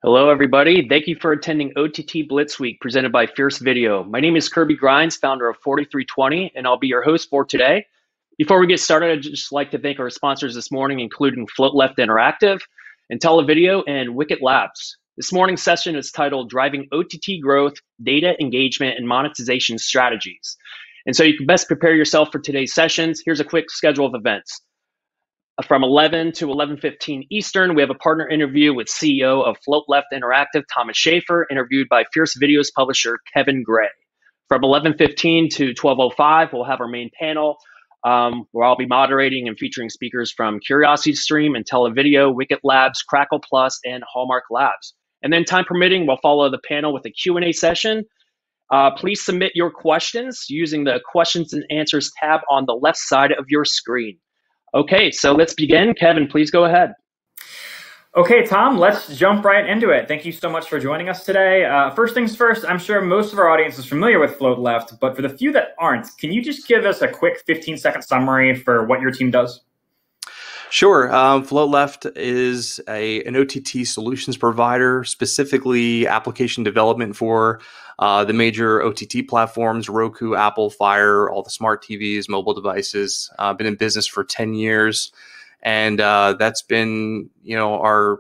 Hello, everybody. Thank you for attending OTT Blitz Week presented by Fierce Video. My name is Kirby Grimes, founder of 4320, and I'll be your host for today. Before we get started, I'd just like to thank our sponsors this morning, including Float Left Interactive, IntelliVideo, and Wicket Labs. This morning's session is titled Driving OTT Growth, Data Engagement, and Monetization Strategies. And so you can best prepare yourself for today's sessions. Here's a quick schedule of events. From 11 to 11:15 Eastern, we have a partner interview with CEO of Float Left Interactive, Thomas Schaefer, interviewed by Fierce Video's publisher, Kevin Gray. From 11:15 to 12:05, we'll have our main panel, where I'll be moderating and featuring speakers from CuriosityStream, IntelliVideo, Wicket Labs, Crackle Plus, and Hallmark Labs. And then time permitting, we'll follow the panel with a Q&A session. Please submit your questions using the questions and answers tab on the left side of your screen. Okay, so let's begin. Kevin, please go ahead. Okay, Tom, let's jump right into it. Thank you so much for joining us today. First things first, I'm sure most of our audience is familiar with Float Left, but for the few that aren't, can you just give us a quick 15-second summary for what your team does? Sure. Float Left is an OTT solutions provider, specifically application development for the major OTT platforms, Roku, Apple, Fire, all the smart TVs, mobile devices. Been in business for 10 years. And that's been, our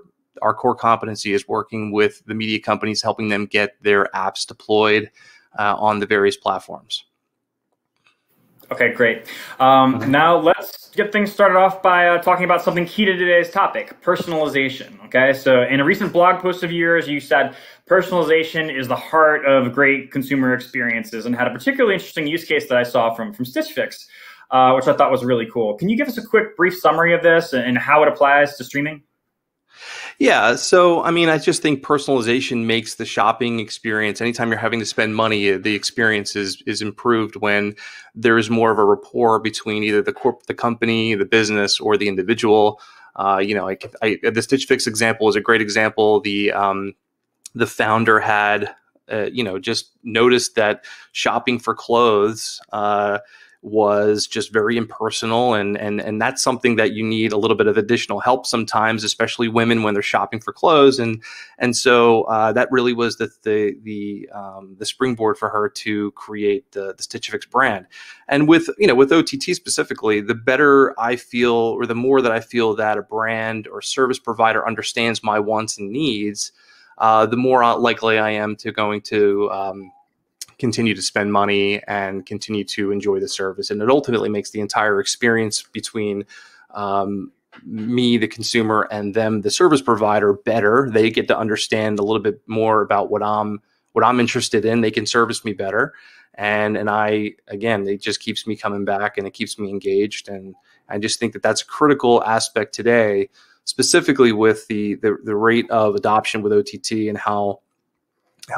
core competency is working with the media companies, helping them get their apps deployed on the various platforms. Okay, great. Now let's get things started off by talking about something key to today's topic, personalization. Okay, so in a recent blog post of yours, you said personalization is the heart of great consumer experiences and had a particularly interesting use case that I saw from Stitch Fix, which I thought was really cool. Can you give us a quick, brief summary of this and how it applies to streaming? Yeah, so I just think personalization makes the shopping experience, anytime you're having to spend money, the experience is improved when there is more of a rapport between either the company, the business, or the individual. The Stitch Fix example is a great example. The founder had, just noticed that shopping for clothes was just very impersonal, and that's something that you need a little bit of additional help sometimes, especially women when they're shopping for clothes, and so that really was the springboard for her to create the Stitch Fix brand. And with OTT specifically, the better I feel, or the more that I feel that a brand or service provider understands my wants and needs, the more likely I am to continue to spend money and continue to enjoy the service. And it ultimately makes the entire experience between me, the consumer, and them, the service provider, better. They get to understand a little bit more about what I'm interested in. They can service me better. And it just keeps me coming back, and it keeps me engaged. And I just think that that's a critical aspect today, specifically with the rate of adoption with OTT and how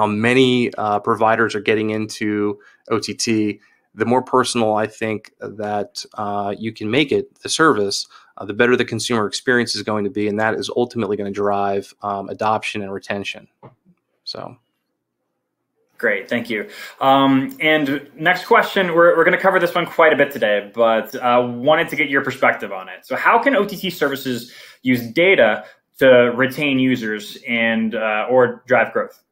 many providers are getting into OTT. The more personal I think that you can make it, the service, the better the consumer experience is going to be, and that is ultimately going to drive adoption and retention. So. Great, thank you. And next question, we're going to cover this one quite a bit today, but wanted to get your perspective on it. So how can OTT services use data to retain users and or drive growth?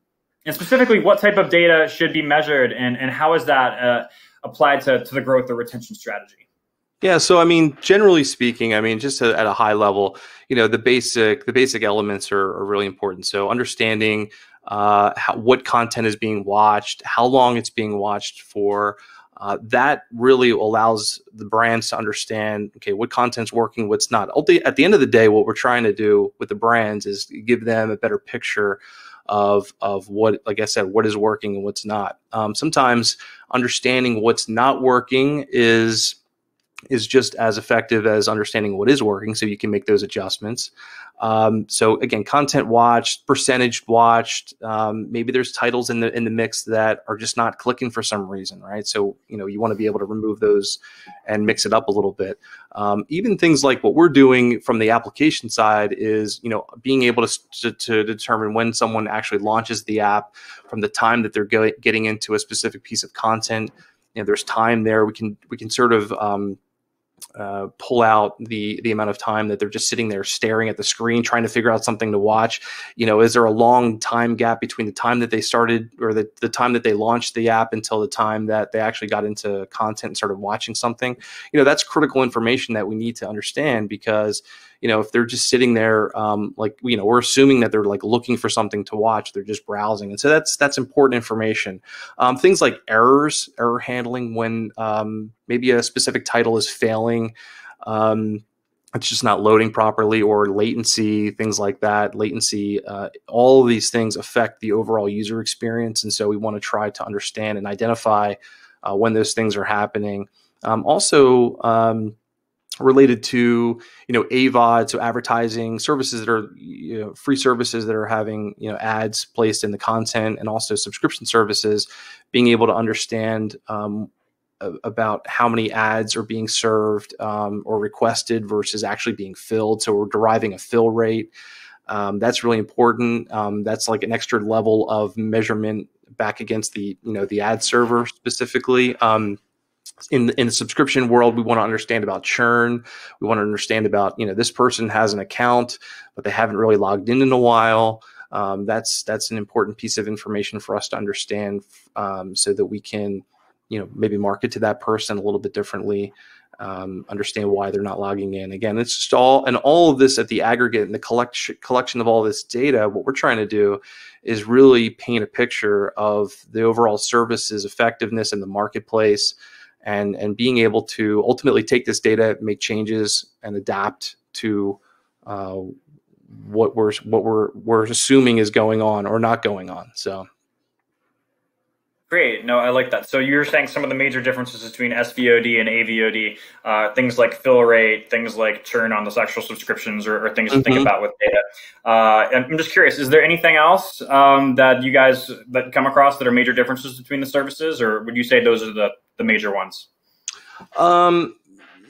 And specifically, what type of data should be measured, and how is that applied to the growth or retention strategy? Yeah, so generally speaking, just at a high level, the basic elements are really important. So understanding what content is being watched, how long it's being watched for, that really allows the brands to understand, okay, what content's working, what's not. At the end of the day, what we're trying to do with the brands is give them a better picture of what, like I said, what is working and what's not. Sometimes understanding what's not working is just as effective as understanding what is working, so you can make those adjustments. So again, content watched, percentage watched. Maybe there's titles in the mix that are just not clicking for some reason, right? So you want to be able to remove those and mix it up a little bit. Even things like what we're doing from the application side is being able to determine when someone actually launches the app from the time that they're getting into a specific piece of content. There's time there. We can sort of pull out the amount of time that they're just sitting there staring at the screen, trying to figure out something to watch. Is there a long time gap between the time that they started or the time that they launched the app until the time that they actually got into content and started watching something? That's critical information that we need to understand, because if they're just sitting there, we're assuming that they're like looking for something to watch, they're just browsing. And so that's important information. Things like error handling when maybe a specific title is failing, it's just not loading properly, or latency, things like that. Latency, all of these things affect the overall user experience. And so we want to try to understand and identify when those things are happening. Also, related to Avod, so advertising services that are free services that are having ads placed in the content, and also subscription services, being able to understand about how many ads are being served or requested versus actually being filled. So we're deriving a fill rate. That's really important. That's like an extra level of measurement back against the the ad server specifically. In the subscription world, we want to understand about churn. We want to understand about, this person has an account, but they haven't really logged in a while. That's an important piece of information for us to understand, so that we can, maybe market to that person a little bit differently, understand why they're not logging in. Again, it's just all of this at the aggregate and the collection of all this data. What we're trying to do is really paint a picture of the overall service's effectiveness in the marketplace, and being able to ultimately take this data, make changes, and adapt to what we're assuming is going on or not going on. So. Great. No, I like that. So you're saying some of the major differences between SVOD and AVOD, things like fill rate, things like churn on the actual subscriptions, or things to think about with data. And I'm just curious, is there anything else that you guys that come across that are major differences between the services, or would you say those are the major ones?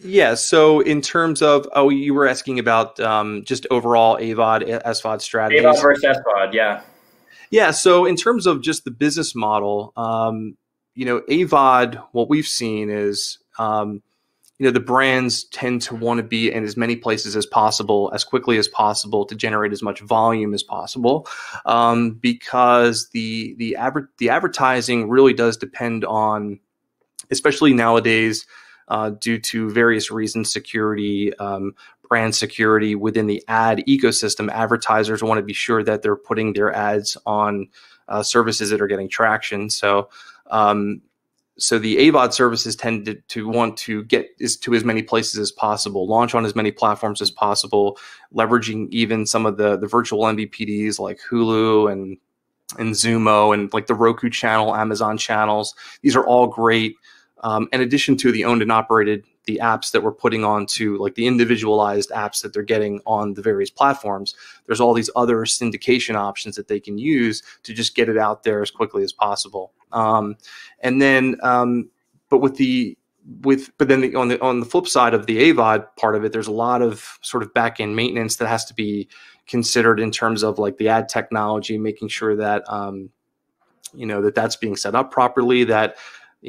Yeah. So in terms of, you were asking about just overall Avod, SVOD strategies. Avod versus SVOD, yeah. Yeah. So in terms of just the business model, Avod, what we've seen is, the brands tend to want to be in as many places as possible, as quickly as possible, to generate as much volume as possible, because the advertising really does depend on, especially nowadays, due to various reasons, security, brand security within the ad ecosystem. Advertisers want to be sure that they're putting their ads on services that are getting traction. So, so the Avod services tend to want to get to as many places as possible, launch on as many platforms as possible, leveraging even some of the virtual MVPDs like Hulu and Zumo, and like the Roku channel, Amazon channels. These are all great. In addition to the owned and operated, the apps that we're putting onto, like the individualized apps that they're getting on the various platforms, there's all these other syndication options that they can use to just get it out there as quickly as possible. And then, but then on the flip side of the Avod part of it, there's a lot of sort of back end maintenance that has to be considered in terms of like the ad technology, making sure that that's being set up properly. That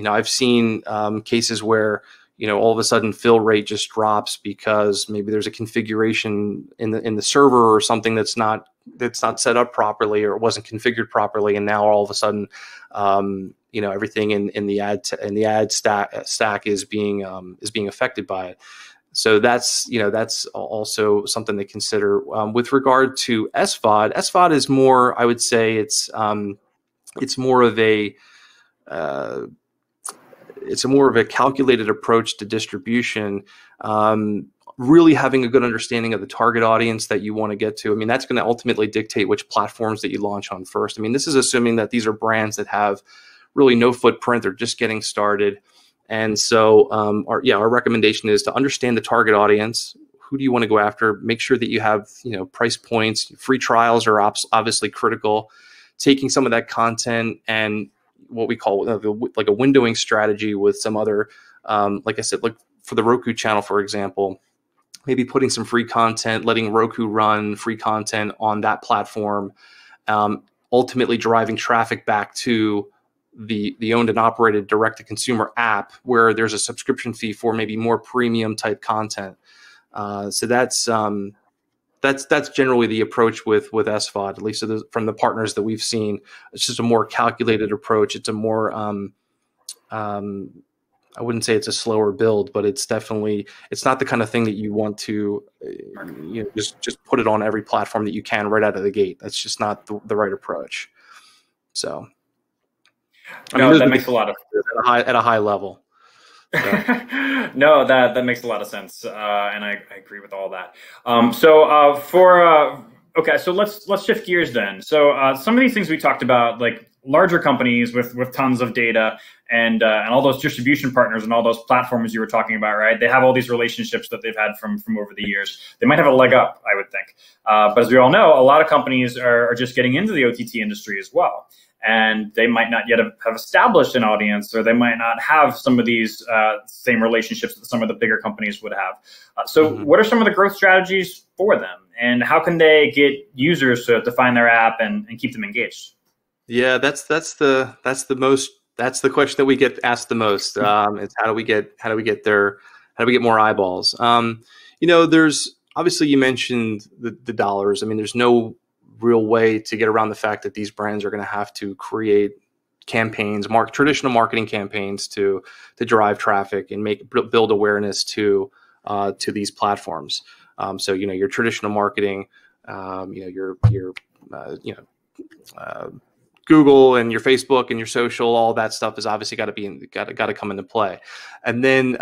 I've seen cases where all of a sudden fill rate just drops because maybe there's a configuration in the server or something that's not set up properly, or it wasn't configured properly, and now all of a sudden everything in the ad stack is being affected by it. So that's also something to consider. With regard to SVOD is more, I would say it's more of a calculated approach to distribution, really having a good understanding of the target audience that you want to get to. I mean, that's going to ultimately dictate which platforms that you launch on first. I mean, this is assuming that these are brands that have really no footprint. They're just getting started. And so our recommendation is to understand the target audience. Who do you want to go after? Make sure that you have, price points. Free trials are obviously critical. Taking some of that content and what we call like a windowing strategy with some other, like I said, like for the Roku channel, for example, maybe putting some free content, letting Roku run free content on that platform, ultimately driving traffic back to the owned and operated direct to consumer app, where there's a subscription fee for maybe more premium type content. So that's generally the approach with Svod, at least from the partners that we've seen. It's just a more calculated approach. It's a more I wouldn't say it's a slower build, but it's not the kind of thing that you want to just put it on every platform that you can right out of the gate. That's just not the right approach. So that makes a lot of at a high level. So. No, that makes a lot of sense, and I agree with all that. Okay, so let's shift gears then. So some of these things we talked about, like larger companies with tons of data and all those distribution partners and all those platforms you were talking about, right? They have all these relationships that they've had from over the years. They might have a leg up, I would think. But as we all know, a lot of companies are just getting into the OTT industry as well. And they might not yet have established an audience, or they might not have some of these same relationships that some of the bigger companies would have. So what are some of the growth strategies for them? And how can they get users to find their app and keep them engaged? Yeah, that's the question that we get asked the most. It's how do we get more eyeballs? There's obviously, you mentioned the dollars. I mean, there's no real way to get around the fact that these brands are going to have to create campaigns, traditional marketing campaigns to drive traffic and build awareness to these platforms. So your traditional marketing, Google and your Facebook and your social, all that stuff is obviously got to come into play. And then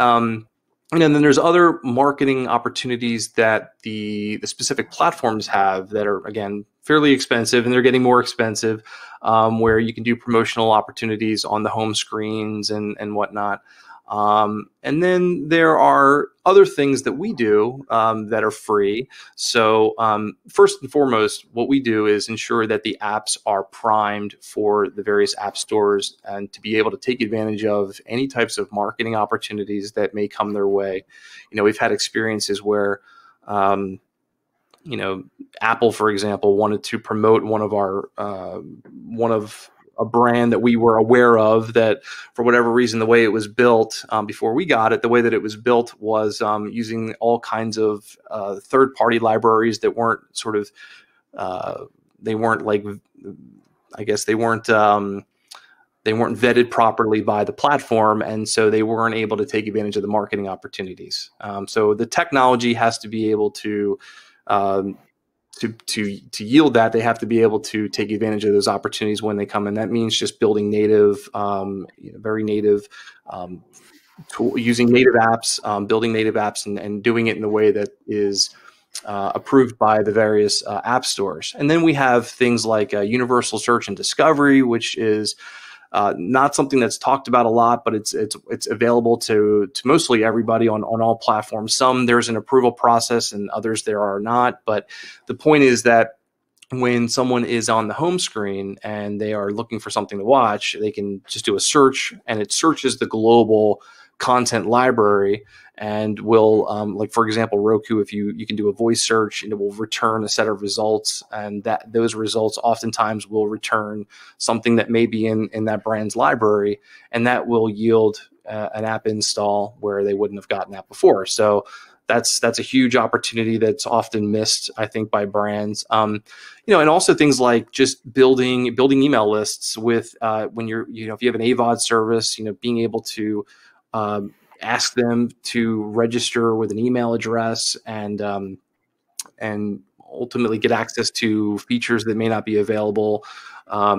then there's other marketing opportunities that the specific platforms have that are, again, fairly expensive, and they're getting more expensive, where you can do promotional opportunities on the home screens and whatnot. And then there are other things that we do that are free. So first and foremost, what we do is ensure that the apps are primed for the various app stores and to be able to take advantage of any types of marketing opportunities that may come their way. We've had experiences where Apple, for example, wanted to promote one of a brand that we were aware of that, for whatever reason, the way it was built before we got it, the way that it was built was using all kinds of third-party libraries that weren't they weren't vetted properly by the platform, and so they weren't able to take advantage of the marketing opportunities. So the technology has to be able to yield that. They have to be able to take advantage of those opportunities when they come, and that means just building native, very native, using native apps, building native apps, and doing it in a way that is approved by the various app stores. And then we have things like universal search and discovery, which is not something that's talked about a lot, but it's available to mostly everybody on all platforms. Some there's an approval process, and others there are not. But the point is that when someone is on the home screen and they are looking for something to watch, they can just do a search, and it searches the global content library and will, like for example, Roku, if you can do a voice search, and it will return a set of results, and those results oftentimes will return something that may be in that brand's library, and that will yield an app install where they wouldn't have gotten that before. So that's a huge opportunity that's often missed, I think, by brands. And also things like just building email lists with when you're, if you have an Avod service, being able to ask them to register with an email address and ultimately get access to features that may not be available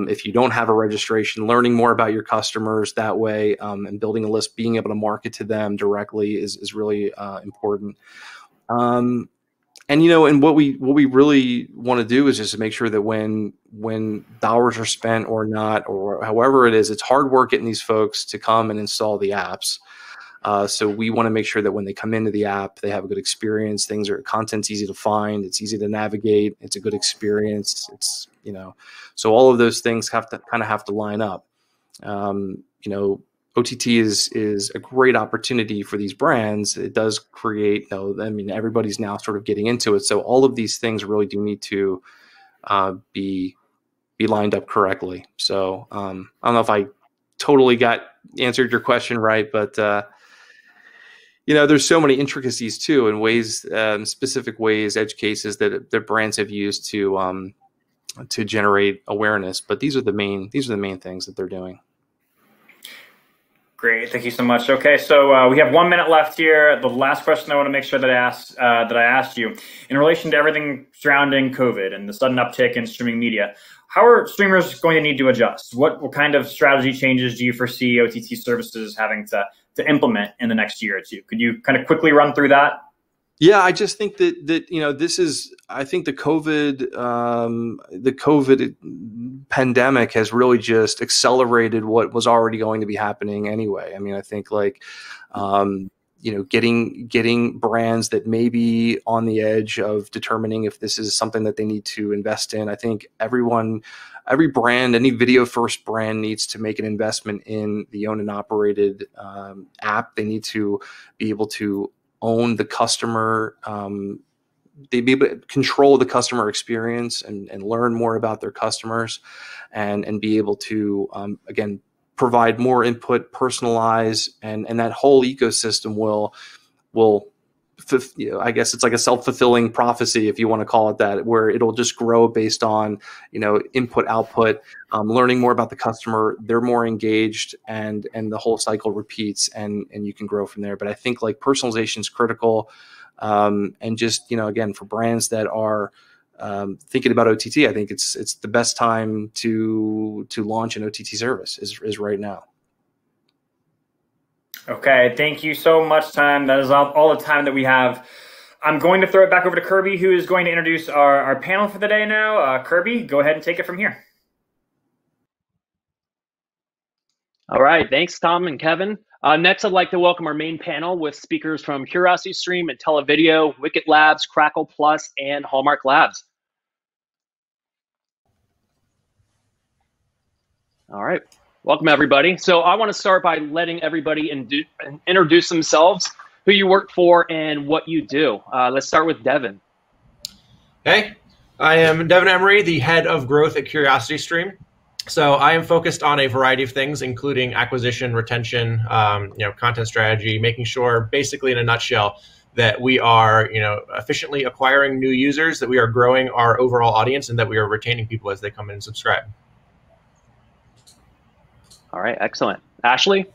if you don't have a registration. Learning more about your customers that way, and building a list, being able to market to them directly is really important. And what we really want to do is just to make sure that when dollars are spent or not, or however it is, it's hard work getting these folks to come and install the apps. So we want to make sure that when they come into the app, they have a good experience. Content's easy to find. It's easy to navigate. It's a good experience. It's, so all of those things have to line up. OTT is a great opportunity for these brands. It does create, everybody's now sort of getting into it. So all of these things really do need to be lined up correctly. So I don't know if I totally answered your question right, but there's so many intricacies too, and ways, specific ways, edge cases that brands have used to generate awareness. But these are the main things that they're doing. Great, thank you so much. Okay, so we have 1 minute left here. The last question I want to make sure that I asked you, in relation to everything surrounding COVID and the sudden uptick in streaming media, how are streamers going to need to adjust? What kind of strategy changes do you foresee OTT services having to implement in the next year or two? Could you kind of quickly run through that? Yeah, I just think that this is, I think the COVID pandemic has really just accelerated what was already going to be happening anyway. I mean, I think getting brands that may be on the edge of determining if this is something that they need to invest in. I think every brand, any video first brand needs to make an investment in the owned and operated app. They need to be able to own the customer. They be able to control the customer experience and learn more about their customers, and be able to again provide more input, personalize, and that whole ecosystem will I guess it's like a self-fulfilling prophecy, if you want to call it that, where it'll just grow based on input, output, learning more about the customer. They're more engaged, and the whole cycle repeats, and you can grow from there. But I think personalization is critical, and just again, for brands that are thinking about OTT, I think it's the best time to launch an OTT service is right now. Okay, thank you so much, Tom. That is all the time that we have. I'm going to throw it back over to Kirby, who is going to introduce our panel for the day now. Kirby, go ahead and take it from here. All right, thanks, Tom and Kevin. Next, I'd like to welcome our main panel with speakers from CuriosityStream, Intellivideo, Wicket Labs, Crackle Plus, and Hallmark Labs. All right. Welcome, everybody. So I want to start by letting everybody introduce themselves, who you work for, and what you do. Let's start with Devin. Hey, I am Devin Emery, the head of growth at CuriosityStream. So I am focused on a variety of things, including acquisition, retention, content strategy, making sure, basically in a nutshell, that we are efficiently acquiring new users, that we are growing our overall audience, and that we are retaining people as they come in and subscribe. All right, excellent. Ashley?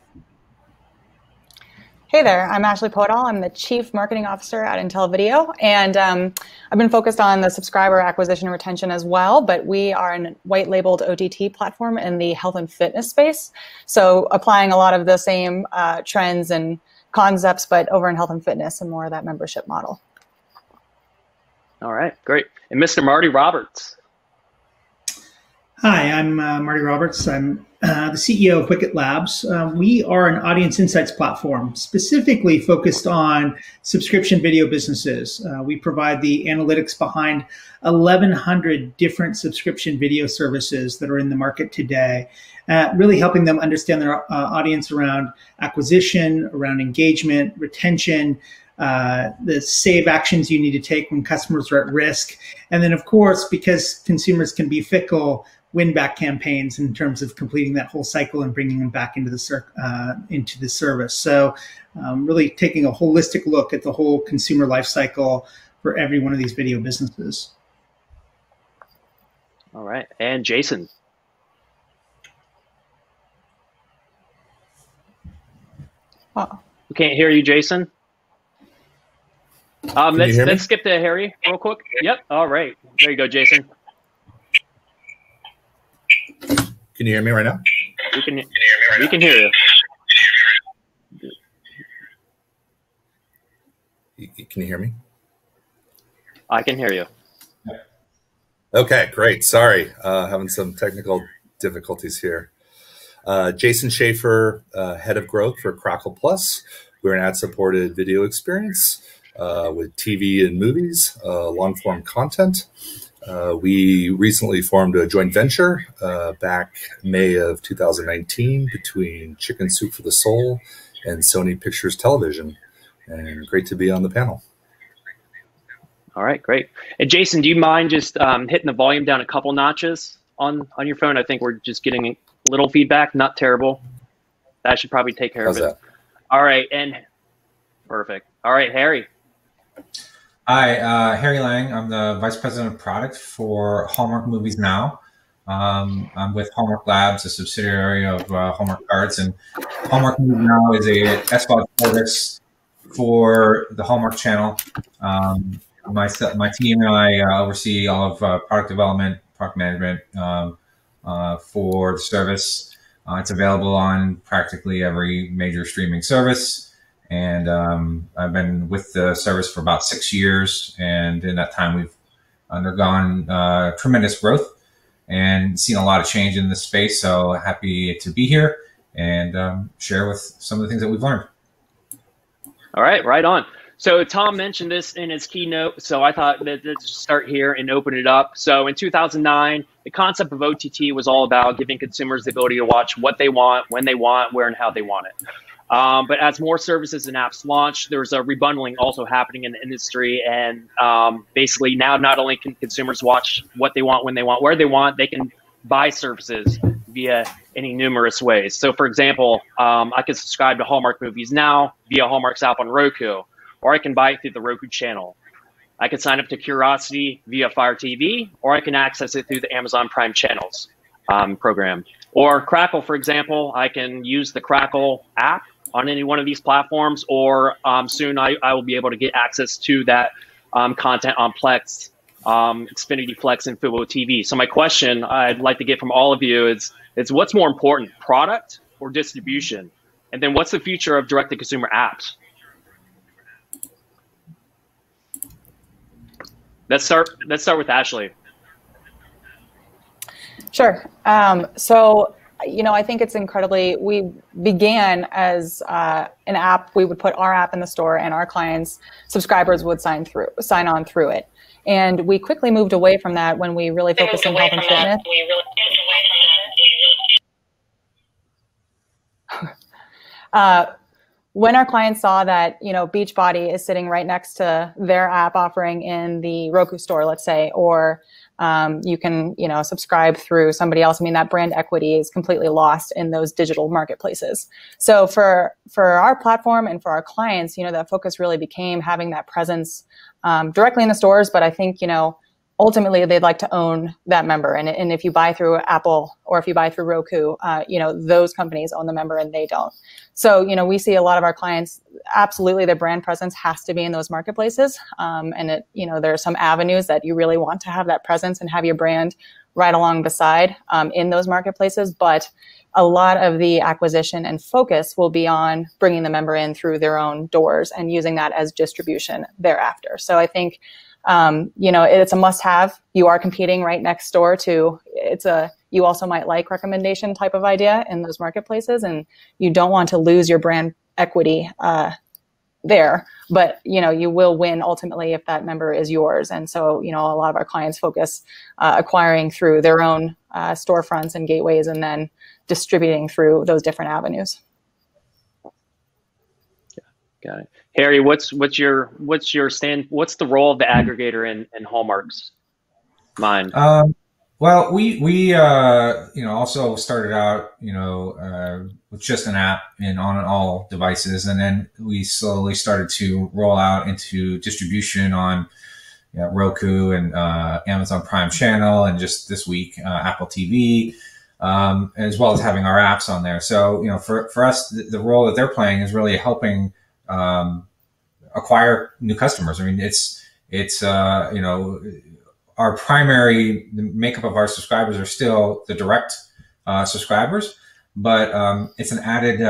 Hey there, I'm Ashley Podal. I'm the Chief Marketing Officer at Intellivideo, and I've been focused on the subscriber acquisition and retention as well, but we are a white-labeled OTT platform in the health and fitness space, so applying a lot of the same trends and concepts, but over in health and fitness and more of that membership model. All right, great. And Mr. Marty Roberts. Hi, I'm Marty Roberts. I'm the CEO of Wicket Labs. We are an audience insights platform specifically focused on subscription video businesses. We provide the analytics behind 1,100 different subscription video services that are in the market today, really helping them understand their audience around acquisition, around engagement, retention, the save actions you need to take when customers are at risk. And then, of course, because consumers can be fickle, win-back campaigns in terms of completing that whole cycle and bringing them back into the service. So really taking a holistic look at the whole consumer life cycle for every one of these video businesses. All right, and Jason. Oh. We can't hear you, Jason. Let's skip to Harry real quick. Yep, all right. There you go, Jason. Can you hear me right now? We can hear you. Can you hear me? I can hear you. Okay, great. Sorry, having some technical difficulties here. Jason Schaefer, head of growth for Crackle Plus. We're an ad-supported video experience with TV and movies, long-form content. We recently formed a joint venture back May of 2019 between Chicken Soup for the Soul and Sony Pictures Television. And great to be on the panel. All right, great. And Jason, do you mind just hitting the volume down a couple notches on your phone? I think we're just getting a little feedback, not terrible. That should probably take care How's of it. that? All right, and perfect. All right, Harry. Hi, Harry Lang. I'm the Vice President of Product for Hallmark Movies Now. I'm with Hallmark Labs, a subsidiary of Hallmark Cards, and Hallmark Movies Now is a SVOD service for the Hallmark channel. My team and I oversee all of product development, product management for the service. It's available on practically every major streaming service. And I've been with the service for about 6 years. And in that time, we've undergone tremendous growth and seen a lot of change in this space. So happy to be here and share with some of the things that we've learned. All right, right on. So Tom mentioned this in his keynote, so I thought that let's just start here and open it up. So in 2009, the concept of OTT was all about giving consumers the ability to watch what they want, when they want, where and how they want it. But as more services and apps launch, there's a rebundling also happening in the industry. And basically now not only can consumers watch what they want, when they want, where they want, they can buy services via any numerous ways. So for example, I can subscribe to Hallmark Movies Now via Hallmark's app on Roku, or I can buy it through the Roku channel. I can sign up to Curiosity via Fire TV, or I can access it through the Amazon Prime Channels program. Or Crackle, for example, I can use the Crackle app on any one of these platforms, or soon I will be able to get access to that content on Plex, Xfinity Flex, and Fubo TV. So my question I'd like to get from all of you is what's more important, product or distribution? And then what's the future of direct-to-consumer apps? Let's start with Ashley. Sure. So, I think it's incredibly, we began as an app. We would put our app in the store and our clients, subscribers would sign on through it. And we quickly moved away from that when we really focused on health and fitness. When our clients saw that, Beachbody is sitting right next to their app offering in the Roku store, let's say, or you can, subscribe through somebody else. I mean, that brand equity is completely lost in those digital marketplaces. So for our platform and for our clients, that focus really became having that presence directly in the stores. But I think, ultimately they'd like to own that member. And if you buy through Apple or if you buy through Roku, those companies own the member and they don't. So, we see a lot of our clients, absolutely their brand presence has to be in those marketplaces. And there are some avenues that you really want to have that presence and have your brand right along beside in those marketplaces. But a lot of the acquisition and focus will be on bringing the member in through their own doors and using that as distribution thereafter. So I think it's a must-have. You are competing right next door to you also might like recommendation type of idea in those marketplaces, and you don't want to lose your brand equity there. But you will win ultimately if that member is yours. And so a lot of our clients focus acquiring through their own storefronts and gateways, and then distributing through those different avenues. Got it. Harry, what's your stand? What's the role of the aggregator in Hallmark's mind? Well, we also started out with just an app on all devices, and then we slowly started to roll out into distribution on Roku and Amazon Prime Channel, and just this week Apple TV, as well as having our apps on there. So for us, the role that they're playing is really helping acquire new customers. I mean, it's our primary makeup of our subscribers are still the direct subscribers, but it's an added,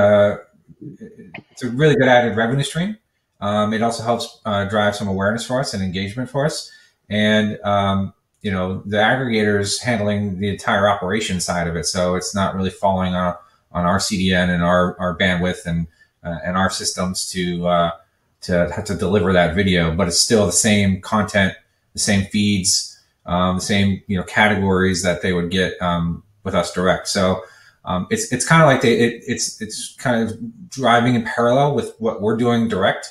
it's a really good added revenue stream. It also helps drive some awareness for us and engagement for us. And the aggregators handling the entire operation side of it, so it's not really falling on our CDN and our bandwidth and our systems to have to deliver that video, but it's still the same content, the same feeds, the same categories that they would get with us direct. So it's kind of like it's kind of driving in parallel with what we're doing direct.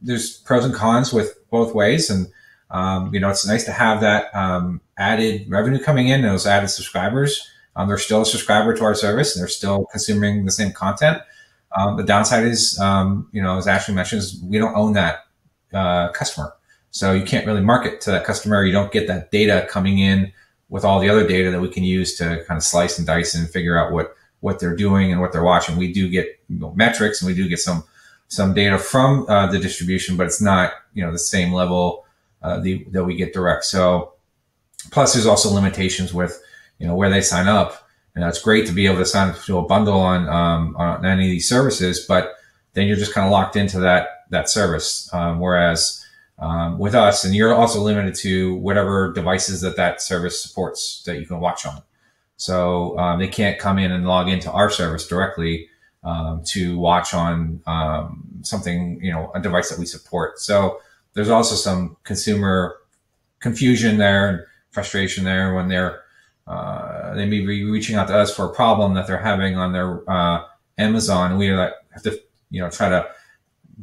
There's pros and cons with both ways, and it's nice to have that added revenue coming in, those added subscribers. they're still a subscriber to our service. They're still consuming the same content. The downside is, as Ashley mentioned, is we don't own that customer. So you can't really market to that customer. You don't get that data coming in with all the other data that we can use to kind of slice and dice and figure out what they're doing and what they're watching. We do get metrics, and we do get some data from the distribution, but it's not the same level that we get direct. So plus there's also limitations with where they sign up. It's great to be able to sign up to a bundle on any of these services, but then you're just kind of locked into that service. Whereas with us, and you're also limited to whatever devices that service supports that you can watch on. So they can't come in and log into our service directly to watch on something, a device that we support. So there's also some consumer confusion there and frustration there when they may be reaching out to us for a problem that they're having on their Amazon. We have to try to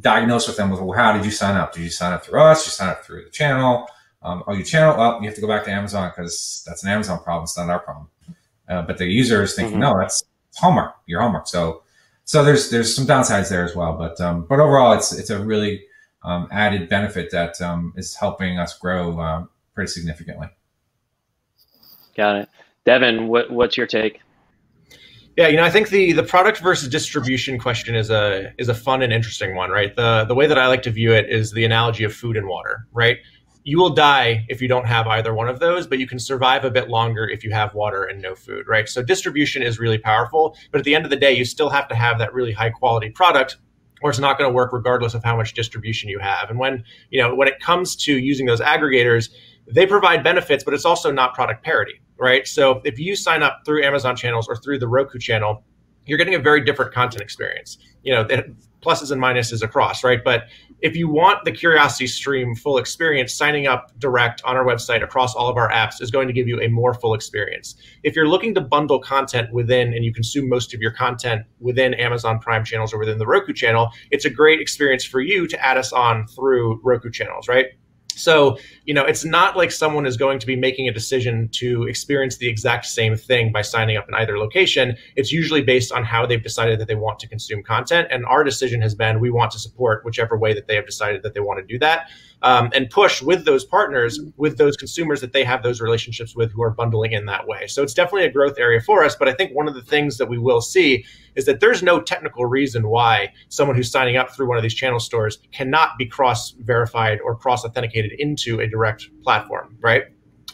diagnose with them with, well, how did you sign up? Did you sign up through us? Did you sign up through the channel? Your channel? Well, you have to go back to Amazon because that's an Amazon problem. It's not our problem. But the user is thinking, no, that's Hallmark, your Hallmark. So there's some downsides there as well. But overall, it's a really added benefit that is helping us grow pretty significantly. Got it. Devin, what's your take? Yeah, I think the product versus distribution question is a fun and interesting one, right? The way that I like to view it is the analogy of food and water, right? You will die if you don't have either one of those, but you can survive a bit longer if you have water and no food, right? So distribution is really powerful, but at the end of the day, you still have to have that really high quality product, or it's not going to work regardless of how much distribution you have. And when it comes to using those aggregators, they provide benefits, but it's also not product parity, right? So if you sign up through Amazon channels or through the Roku channel, you're getting a very different content experience. Pluses and minuses across, right? But if you want the Curiosity Stream full experience, signing up direct on our website across all of our apps is going to give you a more full experience. If you're looking to bundle content within and you consume most of your content within Amazon Prime channels or within the Roku channel, it's a great experience for you to add us on through Roku channels, right? So, it's not like someone is going to be making a decision to experience the exact same thing by signing up in either location. It's usually based on how they've decided that they want to consume content. And our decision has been, we want to support whichever way that they have decided that they want to do that, and push with those partners, with those consumers that they have those relationships with who are bundling in that way. So it's definitely a growth area for us. But I think one of the things that we will see is that there's no technical reason why someone who's signing up through one of these channel stores cannot be cross-verified or cross-authenticated into a direct platform, right?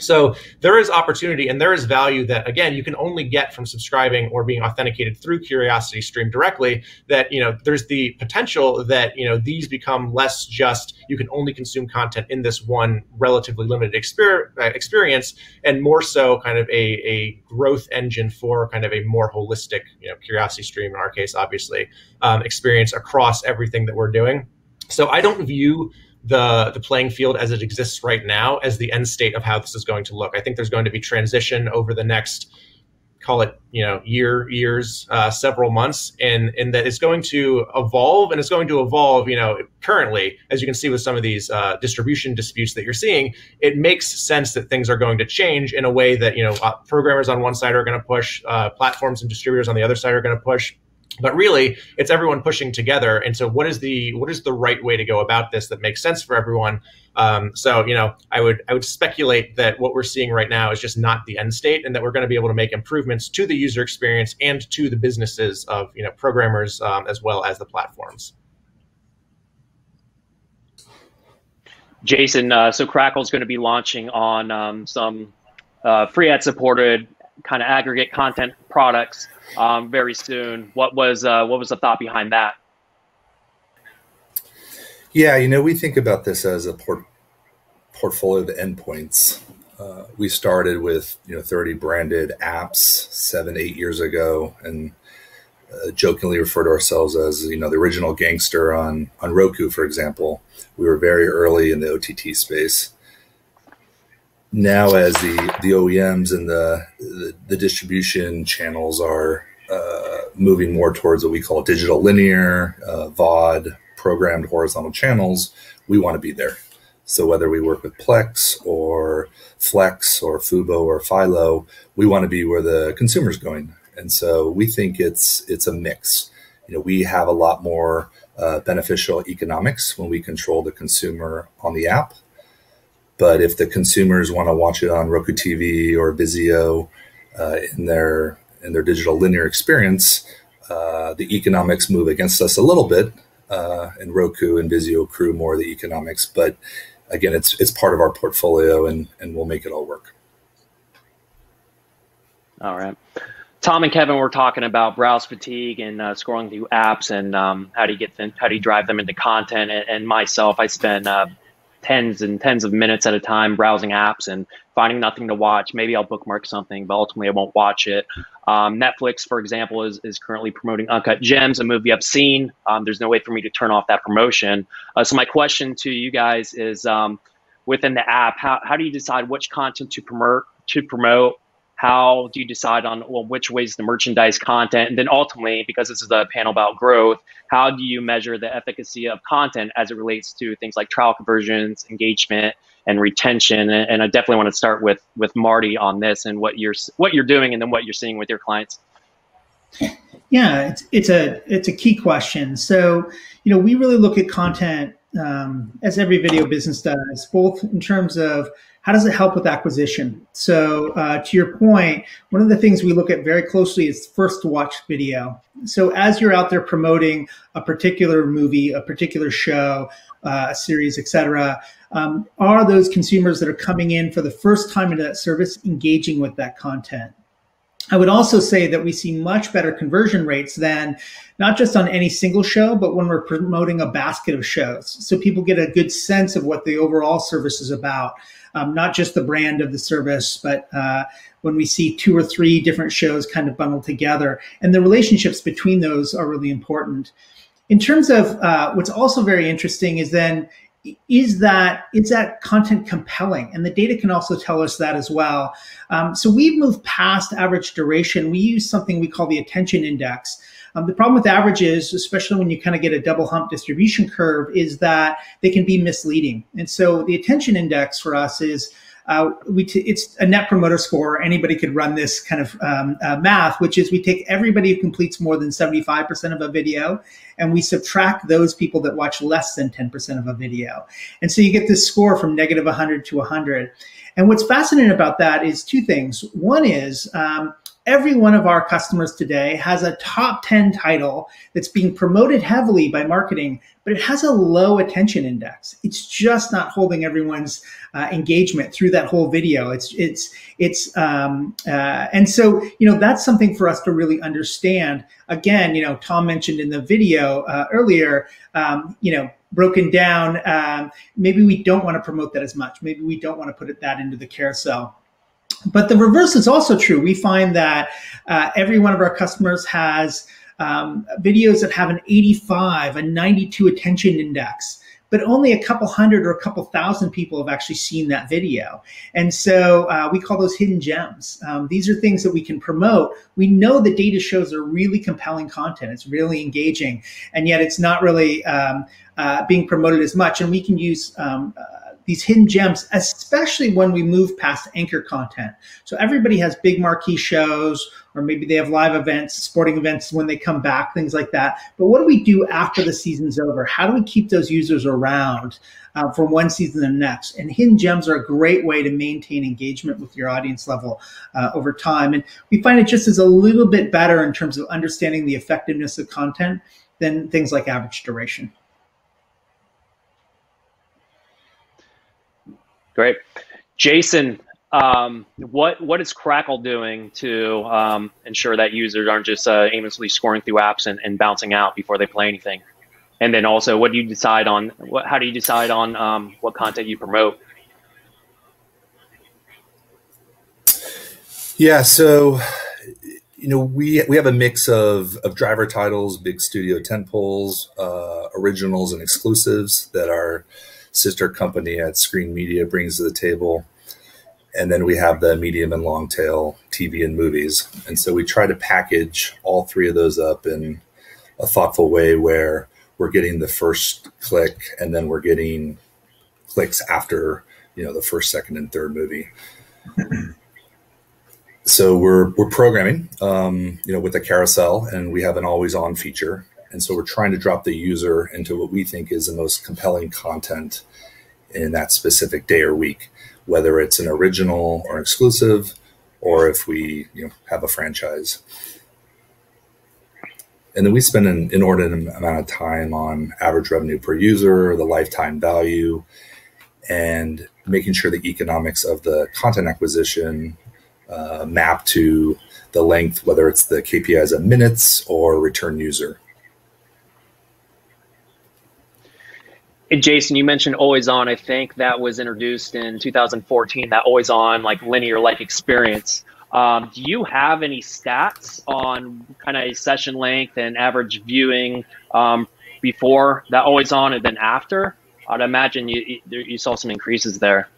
So there is opportunity and there is value that, again, you can only get from subscribing or being authenticated through Curiosity Stream directly, that, there's the potential that, these become less just, you can only consume content in this one relatively limited experience, and more so kind of a growth engine for kind of a more holistic, Curiosity Stream, in our case, obviously, experience across everything that we're doing. So I don't view the playing field as it exists right now as the end state of how this is going to look. I think there's going to be transition over the next, call it, years, several months, and that it's going to evolve, and it's going to evolve, currently, as you can see with some of these distribution disputes that you're seeing, it makes sense that things are going to change in a way that, programmers on one side are going to push, platforms and distributors on the other side are going to push. But really, it's everyone pushing together. And so what is the right way to go about this that makes sense for everyone? So, I would speculate that what we're seeing right now is just not the end state, and that we're going to be able to make improvements to the user experience and to the businesses of, programmers, as well as the platforms. Jason, so Crackle's going to be launching on some free ad supported kind of aggregate content products very soon. What was the thought behind that? Yeah, we think about this as a portfolio of endpoints. We started with 30 branded apps 7-8 years ago, and jokingly refer to ourselves as the original gangster on Roku, for example. We were very early in the OTT space. Now, as the OEMs and the distribution channels are moving more towards what we call digital linear, VOD, programmed horizontal channels, we want to be there. So whether we work with Plex or Flex or Fubo or Philo, we want to be where the consumer's going. And so we think it's a mix. We have a lot more beneficial economics when we control the consumer on the app. But if the consumers want to watch it on Roku TV or Vizio in their digital linear experience, the economics move against us a little bit, and Roku and Vizio accrue more of the economics. But again, it's part of our portfolio, and we'll make it all work. All right. Tom and Kevin were talking about browse fatigue and scrolling through apps, and how do you drive them into content? And myself, I spend tens and tens of minutes at a time browsing apps and finding nothing to watch. Maybe I'll bookmark something, but ultimately I won't watch it. Netflix, for example, is currently promoting Uncut Gems, a movie I've seen. There's no way for me to turn off that promotion. So my question to you guys is, within the app, how do you decide which content to promote? How do you decide on which ways to merchandise content? And then ultimately, because this is a panel about growth, how do you measure the efficacy of content as it relates to things like trial conversions, engagement, and retention? And I definitely want to start with Marty on this and what you're doing, and then what you're seeing with your clients. Yeah, it's a key question. So, we really look at content as every video business does, both in terms of how does it help with acquisition. So to your point, one of the things we look at very closely is first to watch video. So as you're out there promoting a particular movie, a particular show, a series, etc., are those consumers that are coming in for the first time into that service engaging with that content? I would also say that we see much better conversion rates than not just on any single show, but when we're promoting a basket of shows. So people get a good sense of what the overall service is about, not just the brand of the service, but when we see 2 or 3 different shows kind of bundled together. And the relationships between those are really important. In terms of what's also very interesting is then, is that content compelling? And the data can also tell us that as well. So we've moved past average duration. We use something we call the attention index. The problem with averages, especially when you kind of get a double hump distribution curve, is that they can be misleading. And so the attention index for us is it's a net promoter score. Anybody could run this kind of math, which is we take everybody who completes more than 75% of a video, and we subtract those people that watch less than 10% of a video. And so you get this score from negative 100 to 100. And what's fascinating about that is 2 things. One is every one of our customers today has a top 10 title that's being promoted heavily by marketing, but it has a low attention index. It's just not holding everyone's engagement through that whole video. And so, that's something for us to really understand. Again, Tom mentioned in the video earlier, broken down, maybe we don't want to promote that as much. Maybe we don't want to put that into the carousel. But the reverse is also true. We find that every one of our customers has videos that have an 85, a 92 attention index, but only a couple hundred or a couple thousand people have actually seen that video. And so we call those hidden gems. These are things that we can promote. We know the data shows are really compelling content. It's really engaging, and yet it's not really being promoted as much. And we can use these hidden gems, especially when we move past anchor content. So everybody has big marquee shows, or maybe they have live events, sporting events when they come back, things like that. But what do we do after the season's over? How do we keep those users around from one season to the next? And hidden gems are a great way to maintain engagement with your audience level over time. And we find it just is a little bit better in terms of understanding the effectiveness of content than things like average duration. Great. Jason, what is Crackle doing to ensure that users aren't just aimlessly scoring through apps and bouncing out before they play anything? And then also, what do you decide on? How do you decide on what content you promote? Yeah, so we have a mix of driver titles, big studio tentpoles, originals, and exclusives that our sister company at Screen Media brings to the table. And then we have the medium and long tail TV and movies. And so we try to package all 3 of those up in a thoughtful way where we're getting the first click, and then we're getting clicks after, the first, second, and third movie. So we're programming, with the carousel, and we have an always on feature. And so we're trying to drop the user into what we think is the most compelling content in that specific day or week, whether it's an original or exclusive, or if we have a franchise. And then we spend an inordinate amount of time on average revenue per user, the lifetime value, and making sure the economics of the content acquisition map to the length, whether it's the KPIs of minutes or return user. Hey, Jason, you mentioned always on. I think that was introduced in 2014, that always on linear experience. Do you have any stats on kind of session length and average viewing before that always on and then after? I'd imagine you saw some increases there.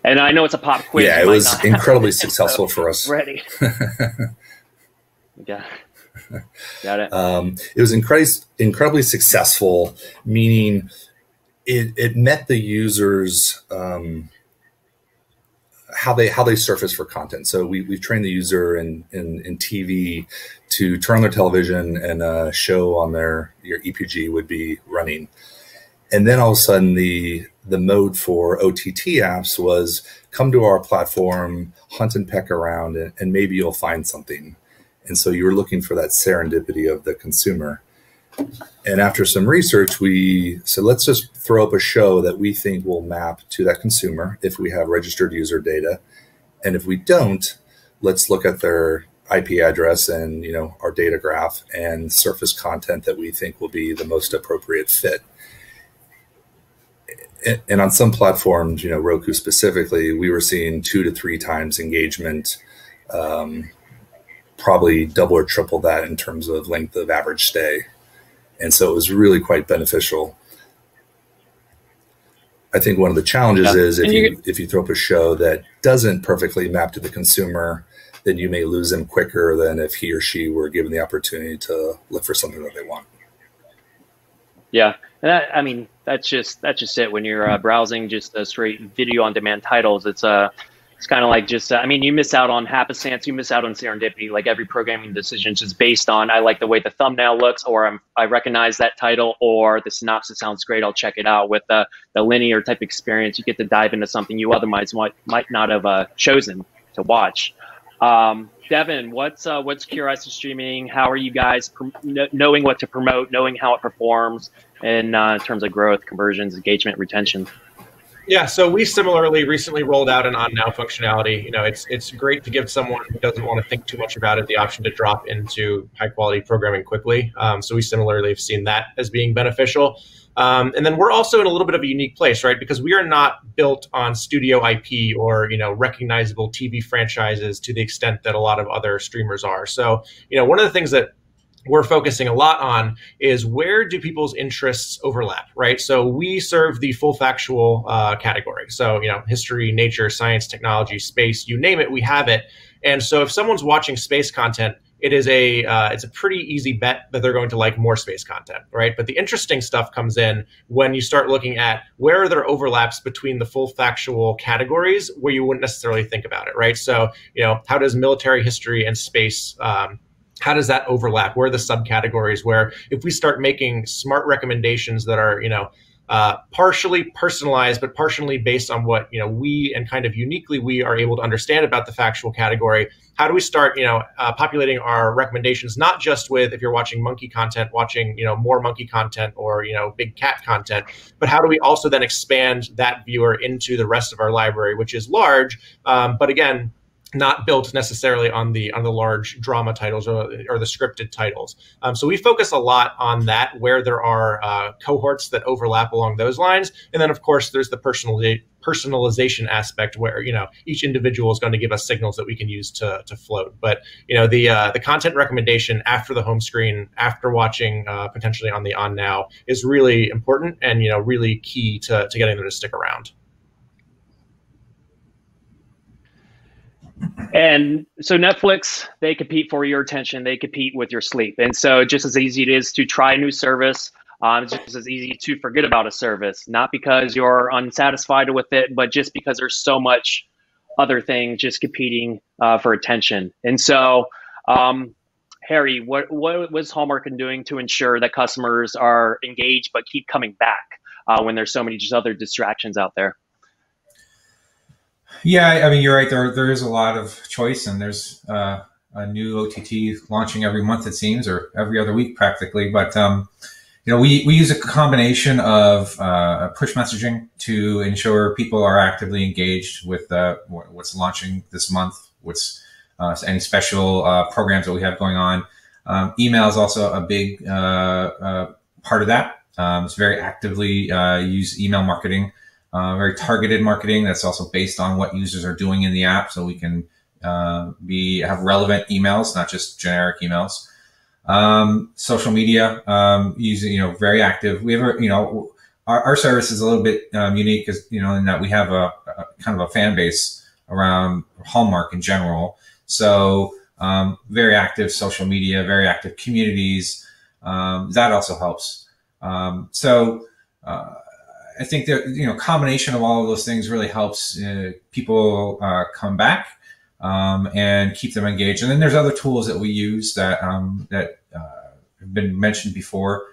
And I know it's a pop quiz. Yeah, it was incredibly successful for us. Ready. Yeah. Got it. It was incredibly successful, meaning it met the users how they surface for content. So we've trained the user in TV to turn on their television and a show on your EPG would be running. And then all of a sudden the mode for OTT apps was come to our platform, hunt and peck around, and maybe you'll find something. And so you were looking for that serendipity of the consumer. And after some research, we said, let's just throw up a show that we think will map to that consumer if we have registered user data. And if we don't, let's look at their IP address and our data graph and surface content that we think will be the most appropriate fit. And on some platforms, Roku specifically, we were seeing 2 to 3 times engagement, probably double or triple that in terms of length of average stay. And so it was really quite beneficial. I think one of the challenges is if you throw up a show that doesn't perfectly map to the consumer, then you may lose them quicker than if he or she were given the opportunity to look for something that they want. Yeah, and that's just it. When you're browsing just straight video on demand titles, it's kind of like just you miss out on happenstance, you miss out on serendipity. Like every programming decision is just based on I like the way the thumbnail looks, or I recognize that title, or the synopsis sounds great, I'll check it out. With the linear type experience, you get to dive into something you otherwise might not have chosen to watch. Devin, what's Curiosity Streaming? How are you guys knowing what to promote, knowing how it performs in terms of growth, conversions, engagement, retention? Yeah, so we similarly recently rolled out an on now functionality. It's great to give someone who doesn't want to think too much about it the option to drop into high quality programming quickly. So we similarly have seen that as being beneficial. And then we're also in a little bit of a unique place, right? Because we are not built on studio IP or, recognizable TV franchises to the extent that a lot of other streamers are. So, one of the things that we're focusing a lot on is where do people's interests overlap, right? So we serve the full factual category. So, history, nature, science, technology, space, you name it, we have it. And so if someone's watching space content, it's a pretty easy bet that they're going to like more space content, right? But the interesting stuff comes in when you start looking at where are there overlaps between the full factual categories where you wouldn't necessarily think about it, right? So, how does military history and space, how does that overlap? Where are the subcategories where if we start making smart recommendations that are, partially personalized, but partially based on what, we and kind of uniquely we are able to understand about the factual category, how do we start, populating our recommendations, not just with, if you're watching monkey content, watching, more monkey content or, big cat content, but how do we also then expand that viewer into the rest of our library, which is large, but again, not built necessarily on the large drama titles or the scripted titles. So we focus a lot on that, where there are cohorts that overlap along those lines. And then, of course, there's the personalization aspect where, each individual is going to give us signals that we can use to float. But, the content recommendation after the home screen, after watching potentially on the on now is really important and, really key to getting them to stick around. And so Netflix, they compete for your attention. They compete with your sleep. And so just as easy it is to try a new service, It's just as easy to forget about a service, not because you're unsatisfied with it, but just because there's so much other things just competing for attention. And so, Harry, what was Hallmark doing to ensure that customers are engaged but keep coming back when there's so many just other distractions out there? Yeah, I mean, you're right. There is a lot of choice, and there's a new OTT launching every month, it seems, or every other week practically. But we use a combination of push messaging to ensure people are actively engaged with what's launching this month, what's any special programs that we have going on. Email is also a big part of that. It's very actively use email marketing, very targeted marketing that's also based on what users are doing in the app, so we can have relevant emails, not just generic emails. Social media, using, very active. We have our service is a little bit unique, as in that we have a kind of a fan base around Hallmark in general. So very active social media, very active communities. That also helps. I think that combination of all of those things really helps people come back and keep them engaged. And then there's other tools that we use that have been mentioned before,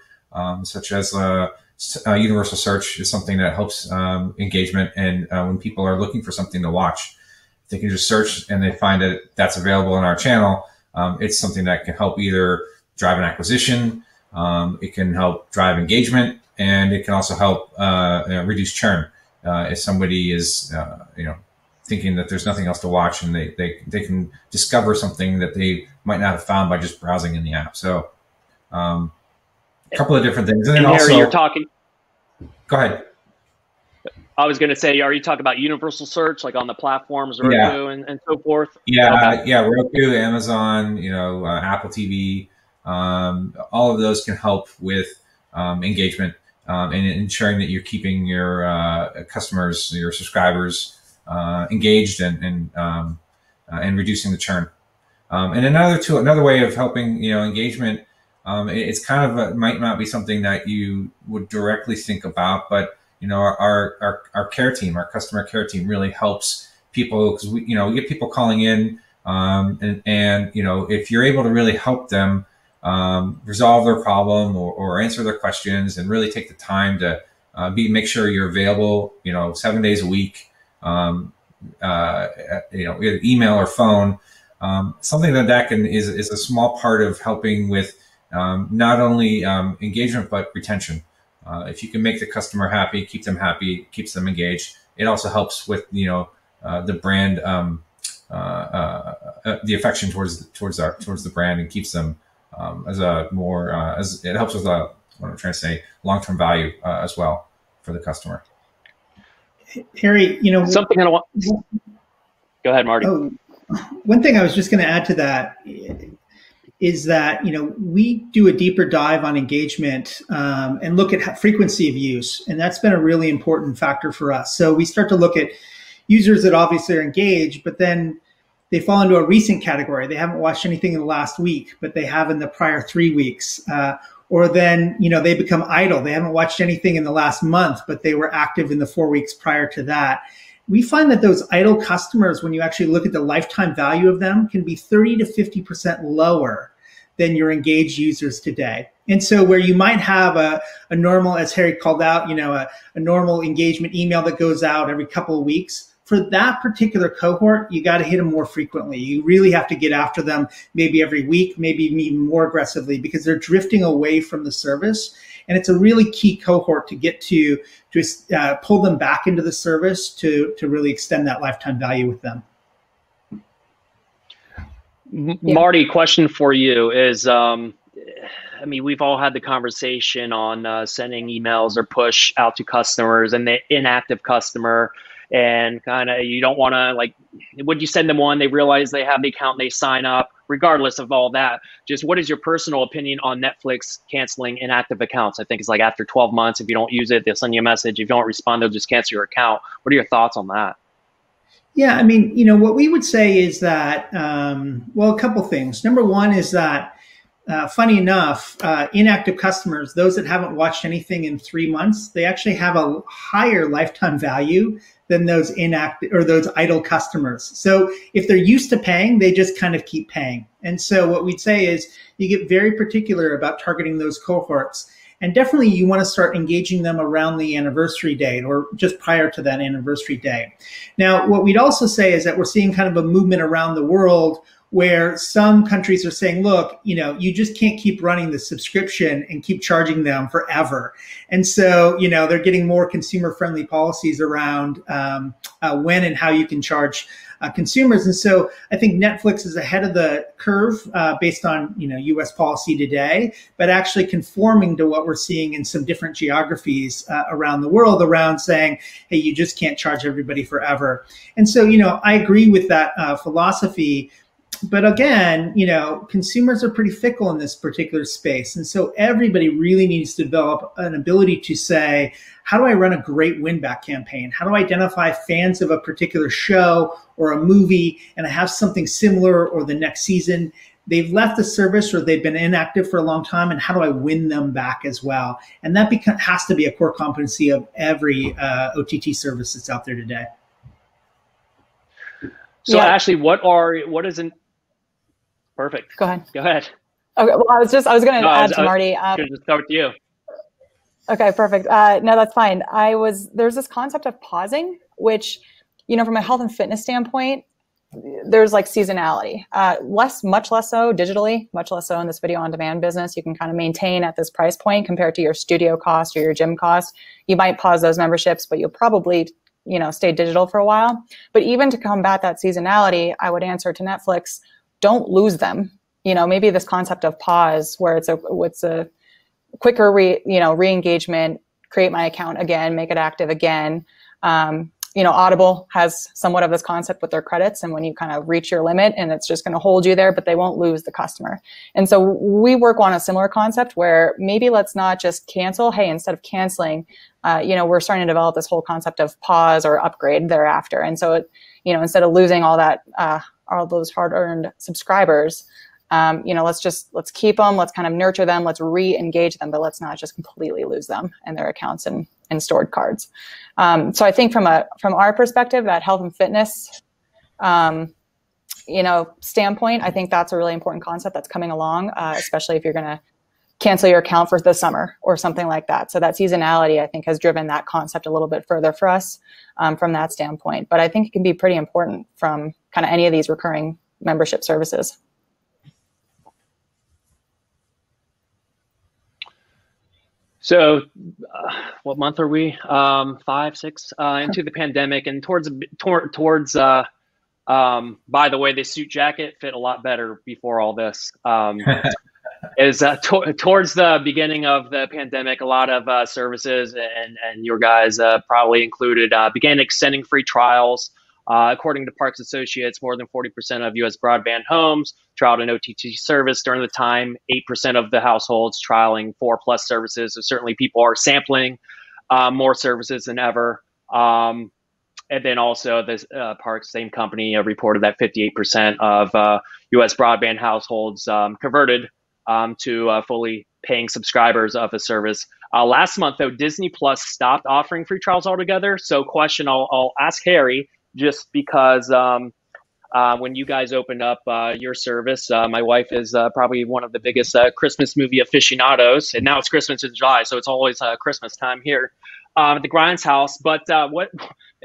such as universal search is something that helps engagement. And when people are looking for something to watch, they can just search and they find that that's available in our channel. It's something that can help either drive an acquisition, it can help drive engagement, and it can also help reduce churn if somebody is thinking that there's nothing else to watch, and they can discover something that they might not have found by just browsing in the app. So a couple of different things. And then Harry, also, you're talking. Go ahead. I was going to say, are you talking about universal search, like on the platforms, Roku and so forth? Yeah, okay. Yeah, Roku, Amazon, Apple TV, all of those can help with engagement and ensuring that you're keeping your customers, your subscribers engaged and reducing the churn. And another way of helping engagement, it's kind of might not be something that you would directly think about, but our care team, our customer care team, really helps people, because we get people calling in, and if you're able to really help them resolve their problem or answer their questions, and really take the time to make sure you're available 7 days a week, either email or phone, something that is a small part of helping with not only engagement but retention. If you can make the customer happy, keep them happy, keeps them engaged, it also helps with the brand, the affection towards the brand, and keeps them as it helps with what I'm trying to say, long-term value as well for the customer. Harry, something I want. Go ahead, Marty. One thing I was just going to add to that is that we do a deeper dive on engagement and look at frequency of use, and that's been a really important factor for us. So we start to look at users that obviously are engaged, but then they fall into a recent category. They haven't watched anything in the last week, but they have in the prior 3 weeks. Or then they become idle. They haven't watched anything in the last month, but they were active in the 4 weeks prior to that. We find that those idle customers, when you actually look at the lifetime value of them, can be 30 to 50% lower than your engaged users today. And so where you might have a normal, as Harry called out, a normal engagement email that goes out every couple of weeks, for that particular cohort, you got to hit them more frequently. You really have to get after them maybe every week, maybe even more aggressively, because they're drifting away from the service. And it's a really key cohort to get to pull them back into the service to really extend that lifetime value with them. Marty, question for you is, we've all had the conversation on sending emails or push out to customers and the inactive customer, and kind of you don't want to, would you send them one, they realize they have the account, they sign up, regardless of all that. Just what is your personal opinion on Netflix canceling inactive accounts? I think it's after 12 months, if you don't use it, they'll send you a message. If you don't respond, they'll just cancel your account. What are your thoughts on that? Yeah, what we would say is that, a couple things. Number one is that funny enough, inactive customers, those that haven't watched anything in 3 months, they actually have a higher lifetime value than those inactive or those idle customers. So if they're used to paying, they just kind of keep paying. And so what we'd say is you get very particular about targeting those cohorts. And definitely you want to start engaging them around the anniversary date or just prior to that anniversary day. Now, what we'd also say is that we're seeing kind of a movement around the world where some countries are saying, look, you just can't keep running the subscription and keep charging them forever. And so, they're getting more consumer-friendly policies around when and how you can charge consumers. And so I think Netflix is ahead of the curve based on, U.S. policy today, but actually conforming to what we're seeing in some different geographies around the world around saying, hey, you just can't charge everybody forever. And so, I agree with that philosophy. But again, consumers are pretty fickle in this particular space. And so everybody really needs to develop an ability to say, how do I run a great win-back campaign? How do I identify fans of a particular show or a movie and I have something similar or the next season? They've left the service or they've been inactive for a long time, and how do I win them back as well? And that has to be a core competency of every OTT service that's out there today. So Ashley, what isn't perfect? Go ahead. Go ahead. Okay. Well, I was going to add to Marty. Just start with you. Okay, perfect. No, that's fine. There's this concept of pausing, which, from a health and fitness standpoint, there's like seasonality, much less so digitally, much less so in this video on demand business. You can kind of maintain at this price point compared to your studio cost or your gym cost. You might pause those memberships, but you'll probably, stay digital for a while. But even to combat that seasonality, I would answer to Netflix, don't lose them. Maybe this concept of pause where it's a quicker re-engagement, create my account again, make it active again. Audible has somewhat of this concept with their credits, and when you kind of reach your limit, and it's just going to hold you there, but they won't lose the customer. And so we work on a similar concept where maybe let's not just cancel. Hey, instead of canceling, we're starting to develop this whole concept of pause or upgrade thereafter. And so, instead of losing all those hard-earned subscribers, let's keep them, let's kind of nurture them, let's re-engage them, but let's not just completely lose them and their accounts and stored cards. So I think from our perspective, that health and fitness, standpoint, I think that's a really important concept that's coming along, especially if you're going to cancel your account for the summer or something like that. So that seasonality, I think, has driven that concept a little bit further for us from that standpoint. But I think it can be pretty important from kind of any of these recurring membership services. So what month are we? 5, 6 into the pandemic, and towards by the way, the suit jacket fit a lot better before all this. Towards the beginning of the pandemic, a lot of services and your guys probably included began extending free trials. According to Parks Associates, more than 40% of U.S. broadband homes trialed an OTT service during the time. 8% of the households trialing 4+ services. So certainly people are sampling more services than ever. And then also this Parks, same company, reported that 58% of U.S. broadband households converted to fully paying subscribers of a service. Last month, though, Disney Plus stopped offering free trials altogether. So question I'll ask Harry, just because when you guys opened up your service, my wife is probably one of the biggest Christmas movie aficionados, and now it's Christmas in July, so it's always Christmas time here at the Grind's house. But what,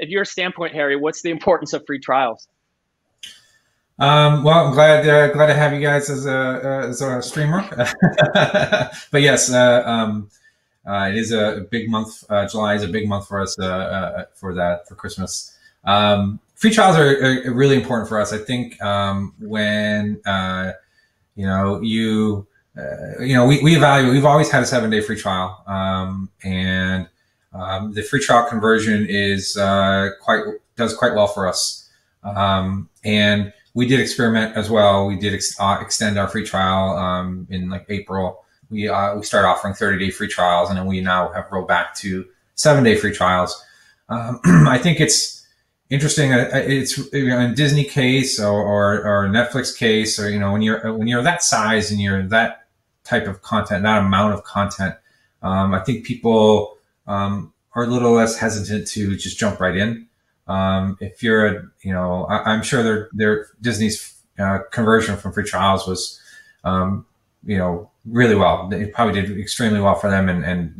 at your standpoint, Harry, what's the importance of free trials? Well, I'm glad to have you guys as a streamer. But yes, it is a big month. July is a big month for us for Christmas. Free trials are really important for us. I think when we evaluate. We've always had a 7-day free trial, and the free trial conversion does quite well for us. And we did experiment as well. We did extend our free trial in like April. We started offering 30-day free trials, and then we now have rolled back to 7-day free trials. I think it's interesting. It's in Disney case or Netflix case, or when you're that size and you're that type of content, that amount of content. I think people are a little less hesitant to just jump right in. If you're I'm sure Disney's conversion from free trials was, really well. It probably did extremely well for them, and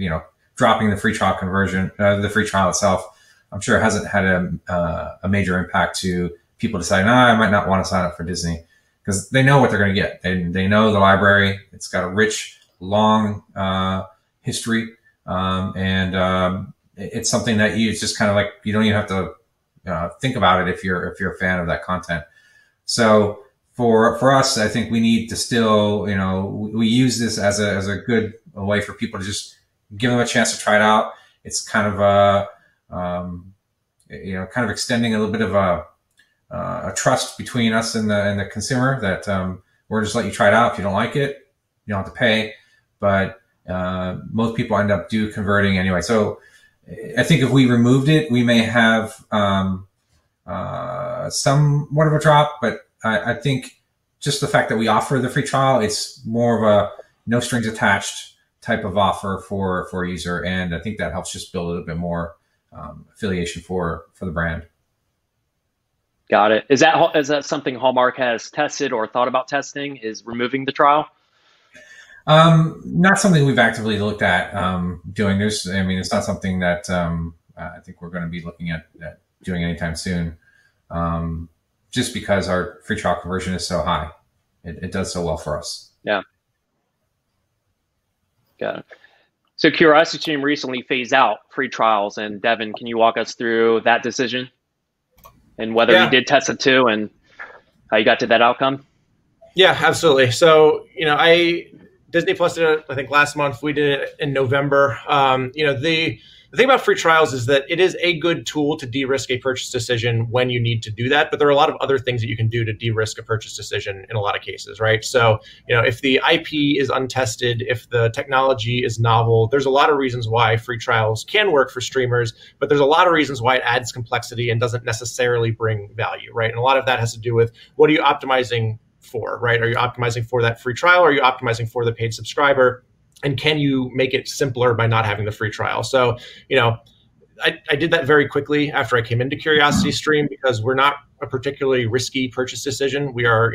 dropping the free trial conversion, the free trial itself, I'm sure it hasn't had a major impact to people deciding, I might not want to sign up for Disney, because they know what they're going to get. They know the library. It's got a rich, long history, and it's something that it's just kind of like, you don't even have to think about it if you're a fan of that content. So for us, I think we need to still, we use this as a good way for people to just give them a chance to try it out. It's kind of kind of extending a little bit of a trust between us and the consumer, that we're just let you try it out. If you don't like it, you don't have to pay. But most people end up converting anyway. So I think if we removed it, we may have somewhat of a drop, but I think just the fact that we offer the free trial, it's more of a no strings attached type of offer for a user. And I think that helps just build a little bit more affiliation for the brand. Got it. Is that something Hallmark has tested or thought about testing, is removing the trial? Not something we've actively looked at doing. It's not something that I think we're going to be looking at doing anytime soon, just because our free trial conversion is so high. It does so well for us. Yeah. Got it. So CuriosityStream recently phased out free trials, and Devin, can you walk us through that decision and whether you did test it too and how you got to that outcome? Yeah, absolutely. So, Disney Plus did it, I think, last month. We did it in November. The thing about free trials is that it is a good tool to de-risk a purchase decision when you need to do that. But there are a lot of other things that you can do to de-risk a purchase decision in a lot of cases, right? So, if the IP is untested, if the technology is novel, there's a lot of reasons why free trials can work for streamers, but there's a lot of reasons why it adds complexity and doesn't necessarily bring value, right? And a lot of that has to do with, what are you optimizing for, right? Are you optimizing for that free trial, or are you optimizing for the paid subscriber? And can you make it simpler by not having the free trial? So, I did that very quickly after I came into CuriosityStream, because we're not a particularly risky purchase decision. We are,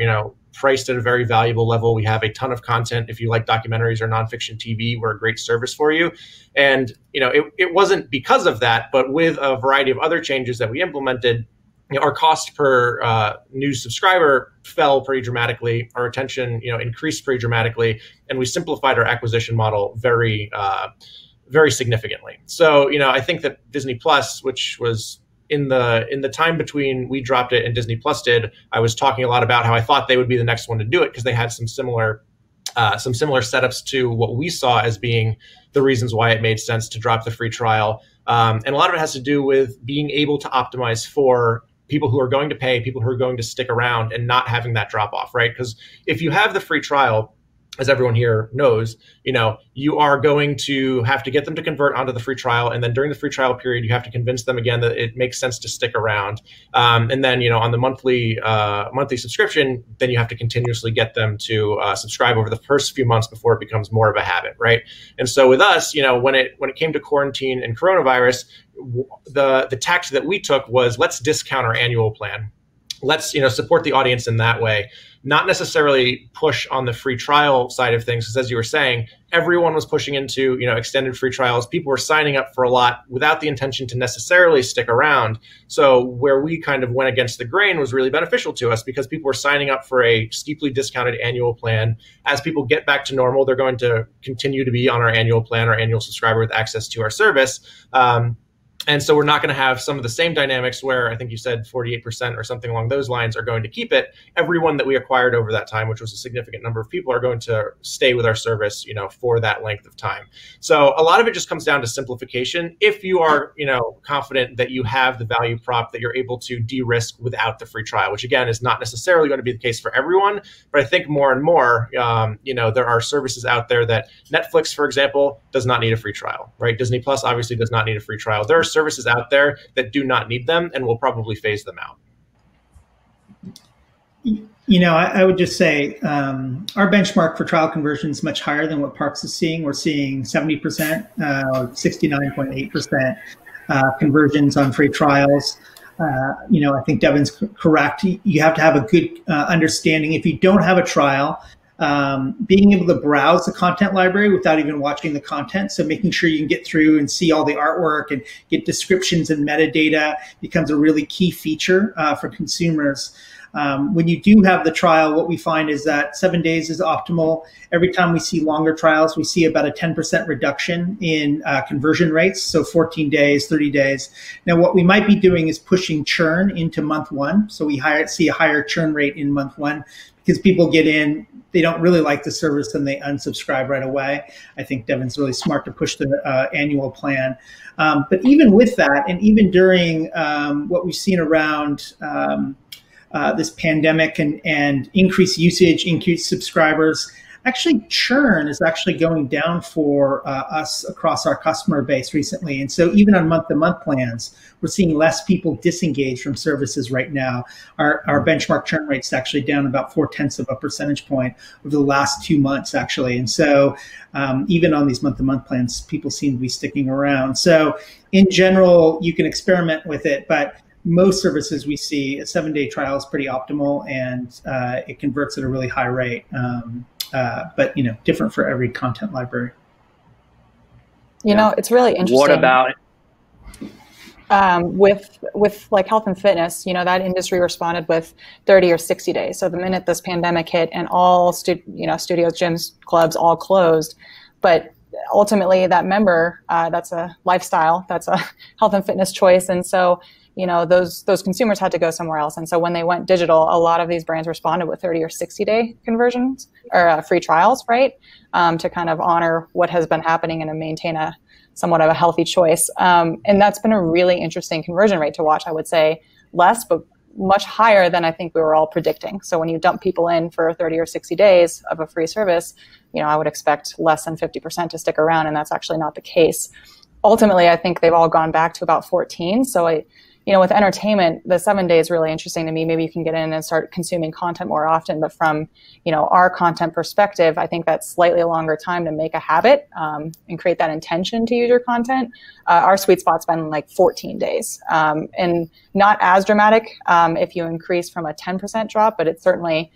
priced at a very valuable level. We have a ton of content. If you like documentaries or nonfiction TV, we're a great service for you. And, it wasn't because of that, but with a variety of other changes that we implemented, our cost per new subscriber fell pretty dramatically. Our retention, increased pretty dramatically, and we simplified our acquisition model very, very significantly. So, I think that Disney Plus, which was in the time between we dropped it and Disney Plus did, I was talking a lot about how I thought they would be the next one to do it, because they had some similar setups to what we saw as being the reasons why it made sense to drop the free trial. And a lot of it has to do with being able to optimize for people who are going to pay, people who are going to stick around, and not having that drop off, right? Because if you have the free trial, as everyone here knows, you are going to have to get them to convert onto the free trial. And then during the free trial period, you have to convince them again that it makes sense to stick around. And then, on the monthly subscription, then you have to continuously get them to subscribe over the first few months before it becomes more of a habit, right? And so with us, when it came to quarantine and coronavirus, the tact that we took was, let's discount our annual plan. Let's support the audience in that way, not necessarily push on the free trial side of things. Because as you were saying, everyone was pushing into extended free trials. People were signing up for a lot without the intention to necessarily stick around. So where we kind of went against the grain was really beneficial to us, because people were signing up for a steeply discounted annual plan. As people get back to normal, they're going to continue to be on our annual plan, our annual subscriber with access to our service. And so we're not going to have some of the same dynamics where I think you said 48% or something along those lines are going to keep it. Everyone that we acquired over that time, which was a significant number of people, are going to stay with our service, for that length of time. So a lot of it just comes down to simplification. If you are, confident that you have the value prop that you're able to de-risk without the free trial, which again is not necessarily going to be the case for everyone, but I think more and more, there are services out there that Netflix, for example, does not need a free trial, right? Disney Plus obviously does not need a free trial. There are services out there that do not need them, and will probably phase them out. I would just say our benchmark for trial conversion is much higher than what Parks is seeing. We're seeing 70%, 69.8% conversions on free trials. I think Devin's correct. You have to have a good understanding. If you don't have a trial, being able to browse the content library without even watching the content, so making sure you can get through and see all the artwork and get descriptions and metadata becomes a really key feature for consumers. When you do have the trial, what we find is that 7 days is optimal. Every time we see longer trials, we see about a 10% reduction in conversion rates. So 14 days, 30 days. Now, what we might be doing is pushing churn into month one. So we see a higher churn rate in month one because people get in, they don't really like the service and they unsubscribe right away. I think Devin's really smart to push the annual plan. But even with that, and even during what we've seen around this pandemic and increased usage, increased subscribers, actually churn is actually going down for us across our customer base recently. And so even on month-to-month plans, we're seeing less people disengage from services right now. Our benchmark churn rate is actually down about 0.4 of a percentage point over the last 2 months, actually. And so even on these month-to-month plans, people seem to be sticking around. So in general, you can experiment with it, but most services we see a 7-day trial is pretty optimal, and it converts at a really high rate. But different for every content library. It's really interesting. What about with like health and fitness? That industry responded with 30 or 60 days. So the minute this pandemic hit and all studios, gyms, clubs all closed, but ultimately that member, that's a lifestyle, that's a health and fitness choice, and so those consumers had to go somewhere else. And so when they went digital, a lot of these brands responded with 30 or 60-day conversions or free trials, right? To kind of honor what has been happening and to maintain a somewhat of a healthy choice. And that's been a really interesting conversion rate to watch. I would say less, but much higher than I think we were all predicting. So when you dump people in for 30 or 60 days of a free service, I would expect less than 50% to stick around, and that's actually not the case. Ultimately, I think they've all gone back to about 14. So with entertainment, the 7 days is really interesting to me. Maybe you can get in and start consuming content more often. But from, our content perspective, I think that's slightly longer time to make a habit and create that intention to use your content. Our sweet spot's been like 14 days. And not as dramatic if you increase from a 10% drop, but it's certainly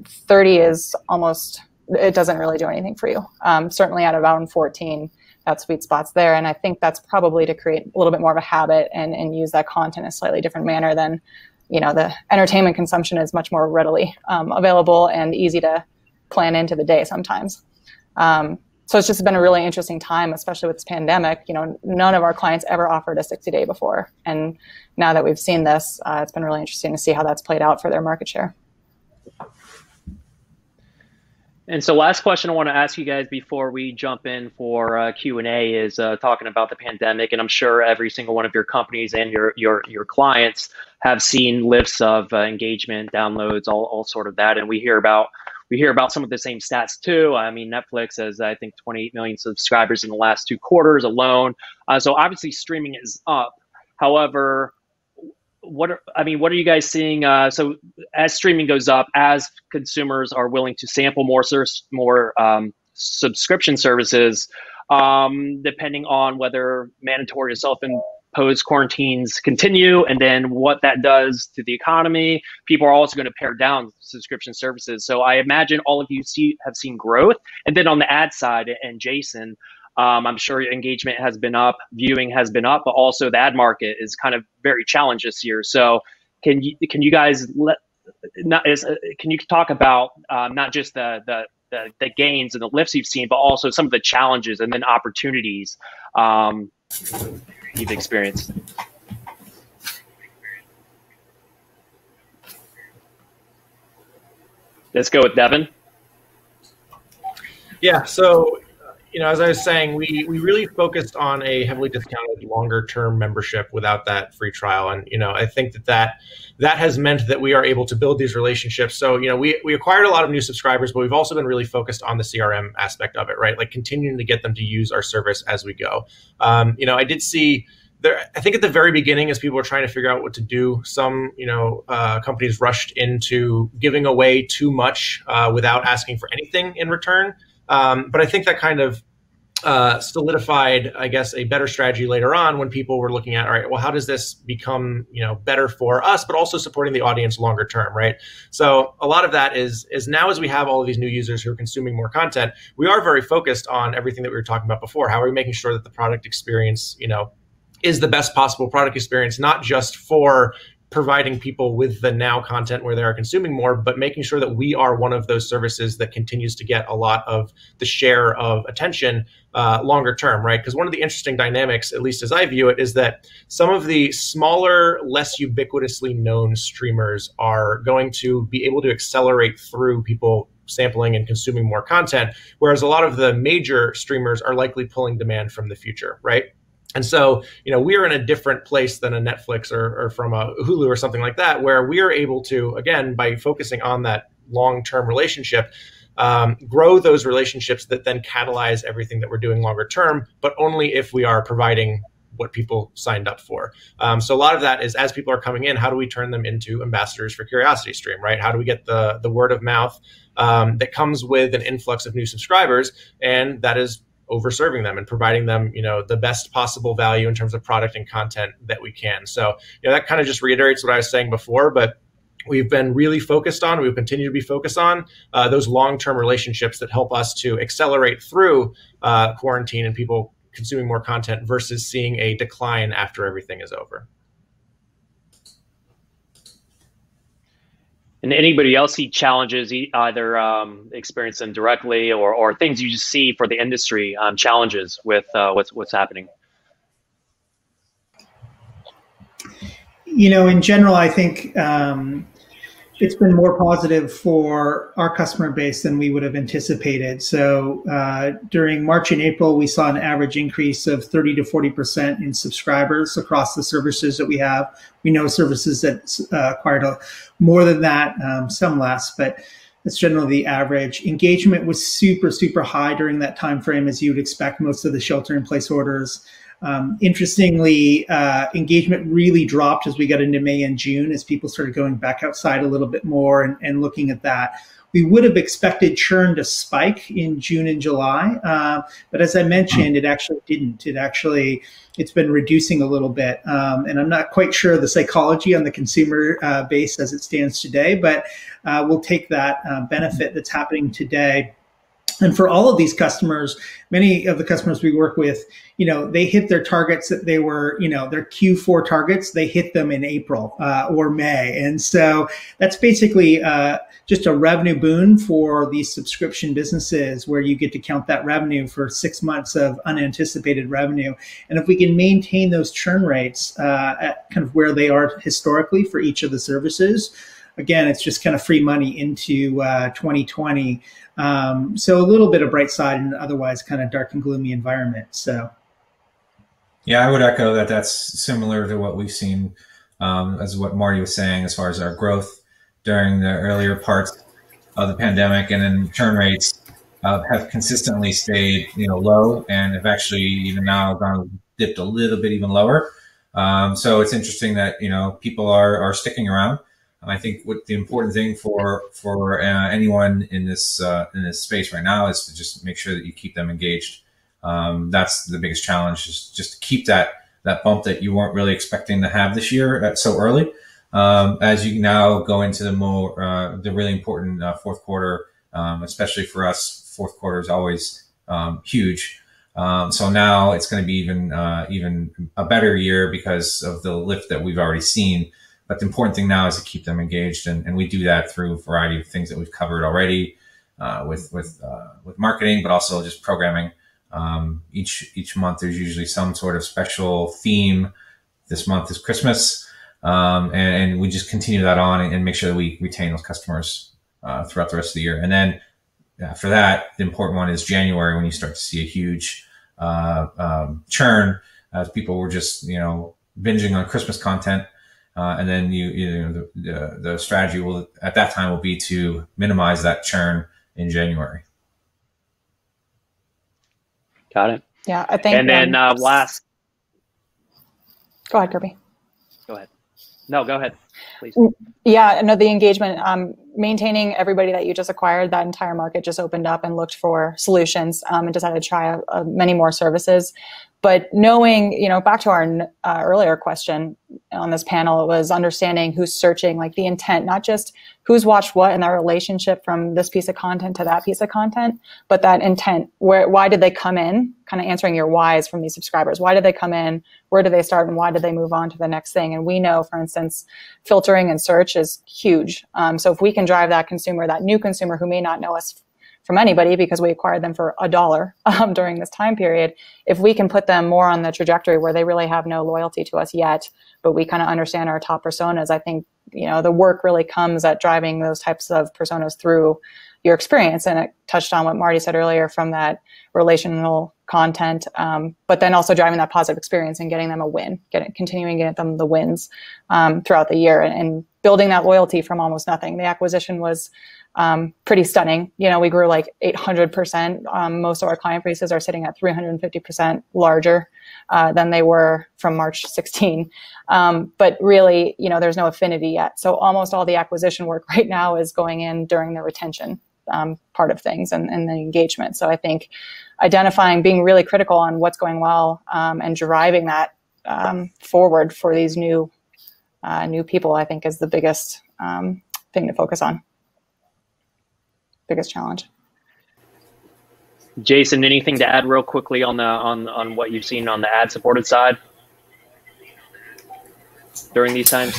30 is almost, it doesn't really do anything for you. Certainly at around 14. That sweet spot's there. And I think that's probably to create a little bit more of a habit and use that content in a slightly different manner than, the entertainment consumption is much more readily available and easy to plan into the day sometimes. So it's just been a really interesting time, especially with this pandemic. None of our clients ever offered a 60-day before. And now that we've seen this, it's been really interesting to see how that's played out for their market share. And so last question I want to ask you guys before we jump in for Q&A is talking about the pandemic. And I'm sure every single one of your companies and your clients have seen lifts of engagement, downloads, all sort of that. And we hear about some of the same stats too. I mean, Netflix has, I think, 28 million subscribers in the last 2 quarters alone. So obviously streaming is up. However, what are you guys seeing? So as streaming goes up, as consumers are willing to sample more subscription services, depending on whether mandatory or self-imposed quarantines continue, and then what that does to the economy, people are also going to pare down subscription services. So I imagine all of you have seen growth. And then on the ad side, and Jason, I'm sure engagement has been up, viewing has been up, but also the ad market is kind of very challenged this year. So can you guys can you talk about not just the gains and the lifts you've seen, but also some of the challenges and then opportunities you've experienced? Let's go with Devin. Yeah, so as I was saying, we really focused on a heavily discounted longer-term membership without that free trial. And, I think that has meant that we are able to build these relationships. So, we acquired a lot of new subscribers, but we've also been really focused on the CRM aspect of it, right? Like continuing to get them to use our service as we go. I did see I think at the very beginning, as people were trying to figure out what to do, some companies rushed into giving away too much without asking for anything in return. But I think that kind of solidified, I guess, a better strategy later on when people were looking at, all right, well, how does this become, better for us, but also supporting the audience longer term, right? So a lot of that is now, as we have all of these new users who are consuming more content, we are very focused on everything that we were talking about before. How are we making sure that the product experience, is the best possible product experience, not just for providing people with the now content where they are consuming more, but making sure that we are one of those services that continues to get a lot of the share of attention longer term, right? Because one of the interesting dynamics, at least as I view it, is that some of the smaller, less ubiquitously known streamers are going to be able to accelerate through people sampling and consuming more content, whereas a lot of the major streamers are likely pulling demand from the future, right? And so, we are in a different place than a Netflix or from a Hulu or something like that, where we are able to, again, by focusing on that long-term relationship, grow those relationships that then catalyze everything that we're doing longer term, but only if we are providing what people signed up for. So a lot of that is, as people are coming in, how do we turn them into ambassadors for CuriosityStream, right? How do we get the word of mouth that comes with an influx of new subscribers, and that is over serving them and providing them, the best possible value in terms of product and content that we can. So, that kind of just reiterates what I was saying before, but we've been really focused on, we've continued to be focused on those long-term relationships that help us to accelerate through quarantine and people consuming more content versus seeing a decline after everything is over. And anybody else see challenges, either experience them directly or things you just see for the industry, challenges with what's happening? In general, I think it's been more positive for our customer base than we would have anticipated. So during March and April, we saw an average increase of 30 to 40% in subscribers across the services that we have. We know services that acquired more than that, some less, but that's generally the average. Engagement was super, super high during that time frame, as you would expect, most of the shelter-in-place orders. Interestingly, engagement really dropped as we got into May and June, as people started going back outside a little bit more and looking at that. We would have expected churn to spike in June and July, but as I mentioned, it actually didn't. It's been reducing a little bit, and I'm not quite sure the psychology on the consumer base as it stands today, but we'll take that benefit that's happening today. And for all of these customers, many of the customers we work with, they hit their targets that they were, their Q4 targets, they hit them in April or May. And so that's basically just a revenue boon for these subscription businesses, where you get to count that revenue for 6 months of unanticipated revenue. And if we can maintain those churn rates at kind of where they are historically for each of the services, again, it's just kind of free money into 2020. So a little bit of bright side in an otherwise kind of dark and gloomy environment. So, yeah, I would echo that. That's similar to what we've seen, as what Marty was saying, as far as our growth during the earlier parts of the pandemic, and then churn rates have consistently stayed, low, and have actually even now dipped a little bit even lower. So it's interesting that people are sticking around. I think what the important thing for anyone in this space right now is to just make sure that you keep them engaged. That's the biggest challenge, is just to keep that bump that you weren't really expecting to have this year so early. As you now go into the really important fourth quarter, especially for us, fourth quarter is always huge. So now it's going to be even a better year because of the lift that we've already seen. But the important thing now is to keep them engaged, and we do that through a variety of things that we've covered already, with marketing, but also just programming. Each month there's usually some sort of special theme. This month is Christmas, and we just continue that on and make sure that we retain those customers throughout the rest of the year. And then after that, the important one is January, when you start to see a huge churn, as people were just binging on Christmas content. And then the strategy will at that time will be to minimize that churn in January. Got it. Yeah, I think. And then last. Go ahead, Kirby. Go ahead. No, go ahead, please. Yeah, no, the engagement, maintaining everybody that you just acquired, that entire market just opened up and looked for solutions and decided to try many more services. But knowing, back to our earlier question on this panel, it was understanding who's searching, like the intent, not just who's watched what and their relationship from this piece of content to that piece of content, but that intent. Why did they come in? Kind of answering your whys from these subscribers. Why did they come in? Where did they start? And why did they move on to the next thing? And we know, for instance, filtering and search is huge. So if we can drive that consumer, that new consumer who may not know us from anybody because we acquired them for $1 during this time period, if we can put them more on the trajectory where they really have no loyalty to us yet, but we kind of understand our top personas, I think, the work really comes at driving those types of personas through your experience. And it touched on what Marty said earlier from that relational content, but then also driving that positive experience and getting them a win, continuing to get them the wins throughout the year and building that loyalty from almost nothing. The acquisition was pretty stunning. We grew like 800%. Most of our client bases are sitting at 350% larger than they were from March 16. But really, there's no affinity yet. So almost all the acquisition work right now is going in during the retention part of things and the engagement. So I think identifying, being really critical on what's going well and driving that forward for these new people, I think is the biggest thing to focus on. Biggest challenge. Jason, anything to add real quickly on what you've seen on the ad-supported side during these times?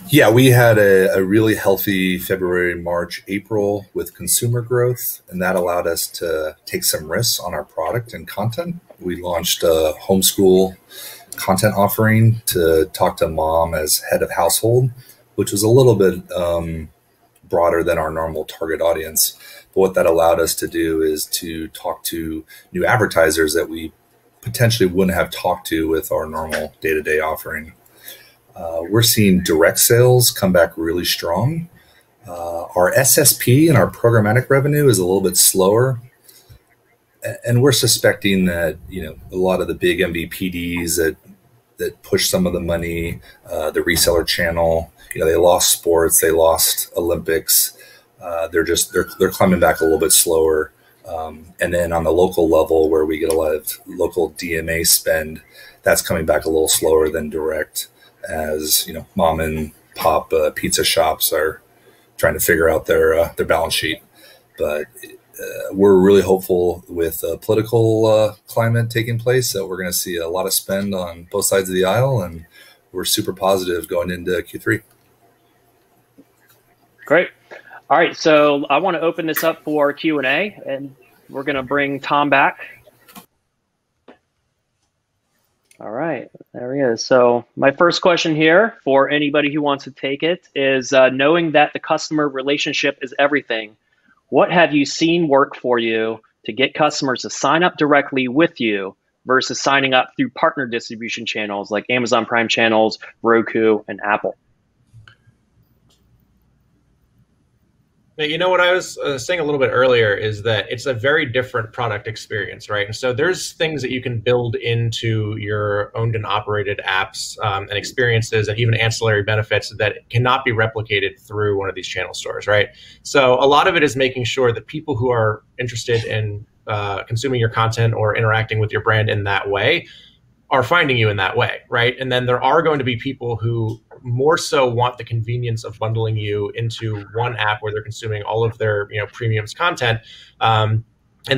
Yeah, we had a really healthy February, March, April with consumer growth, and that allowed us to take some risks on our product and content. We launched a homeschool content offering to talk to mom as head of household, which was a little bit broader than our normal target audience. But what that allowed us to do is to talk to new advertisers that we potentially wouldn't have talked to with our normal day-to-day offering. We're seeing direct sales come back really strong. Our SSP and our programmatic revenue is a little bit slower. And we're suspecting that, a lot of the big MVPDs that push some of the money, the reseller channel, they lost sports, they lost Olympics. They're climbing back a little bit slower. And then on the local level where we get a lot of local DMA spend, that's coming back a little slower than direct as, mom and pop pizza shops are trying to figure out their balance sheet. But we're really hopeful with political climate taking place that we're going to see a lot of spend on both sides of the aisle, and we're super positive going into Q3. Great. All right, so I want to open this up for Q&A, and we're going to bring Tom back. All right, there he is. So my first question here for anybody who wants to take it is, knowing that the customer relationship is everything, what have you seen work for you to get customers to sign up directly with you versus signing up through partner distribution channels like Amazon Prime channels, Roku, and Apple? What I was saying a little bit earlier is that it's a very different product experience, right? And so there's things that you can build into your owned and operated apps and experiences and even ancillary benefits that cannot be replicated through one of these channel stores, right? So a lot of it is making sure that people who are interested in consuming your content or interacting with your brand in that way are finding you in that way, right? And then there are going to be people who more so want the convenience of bundling you into one app where they're consuming all of their premiums content. And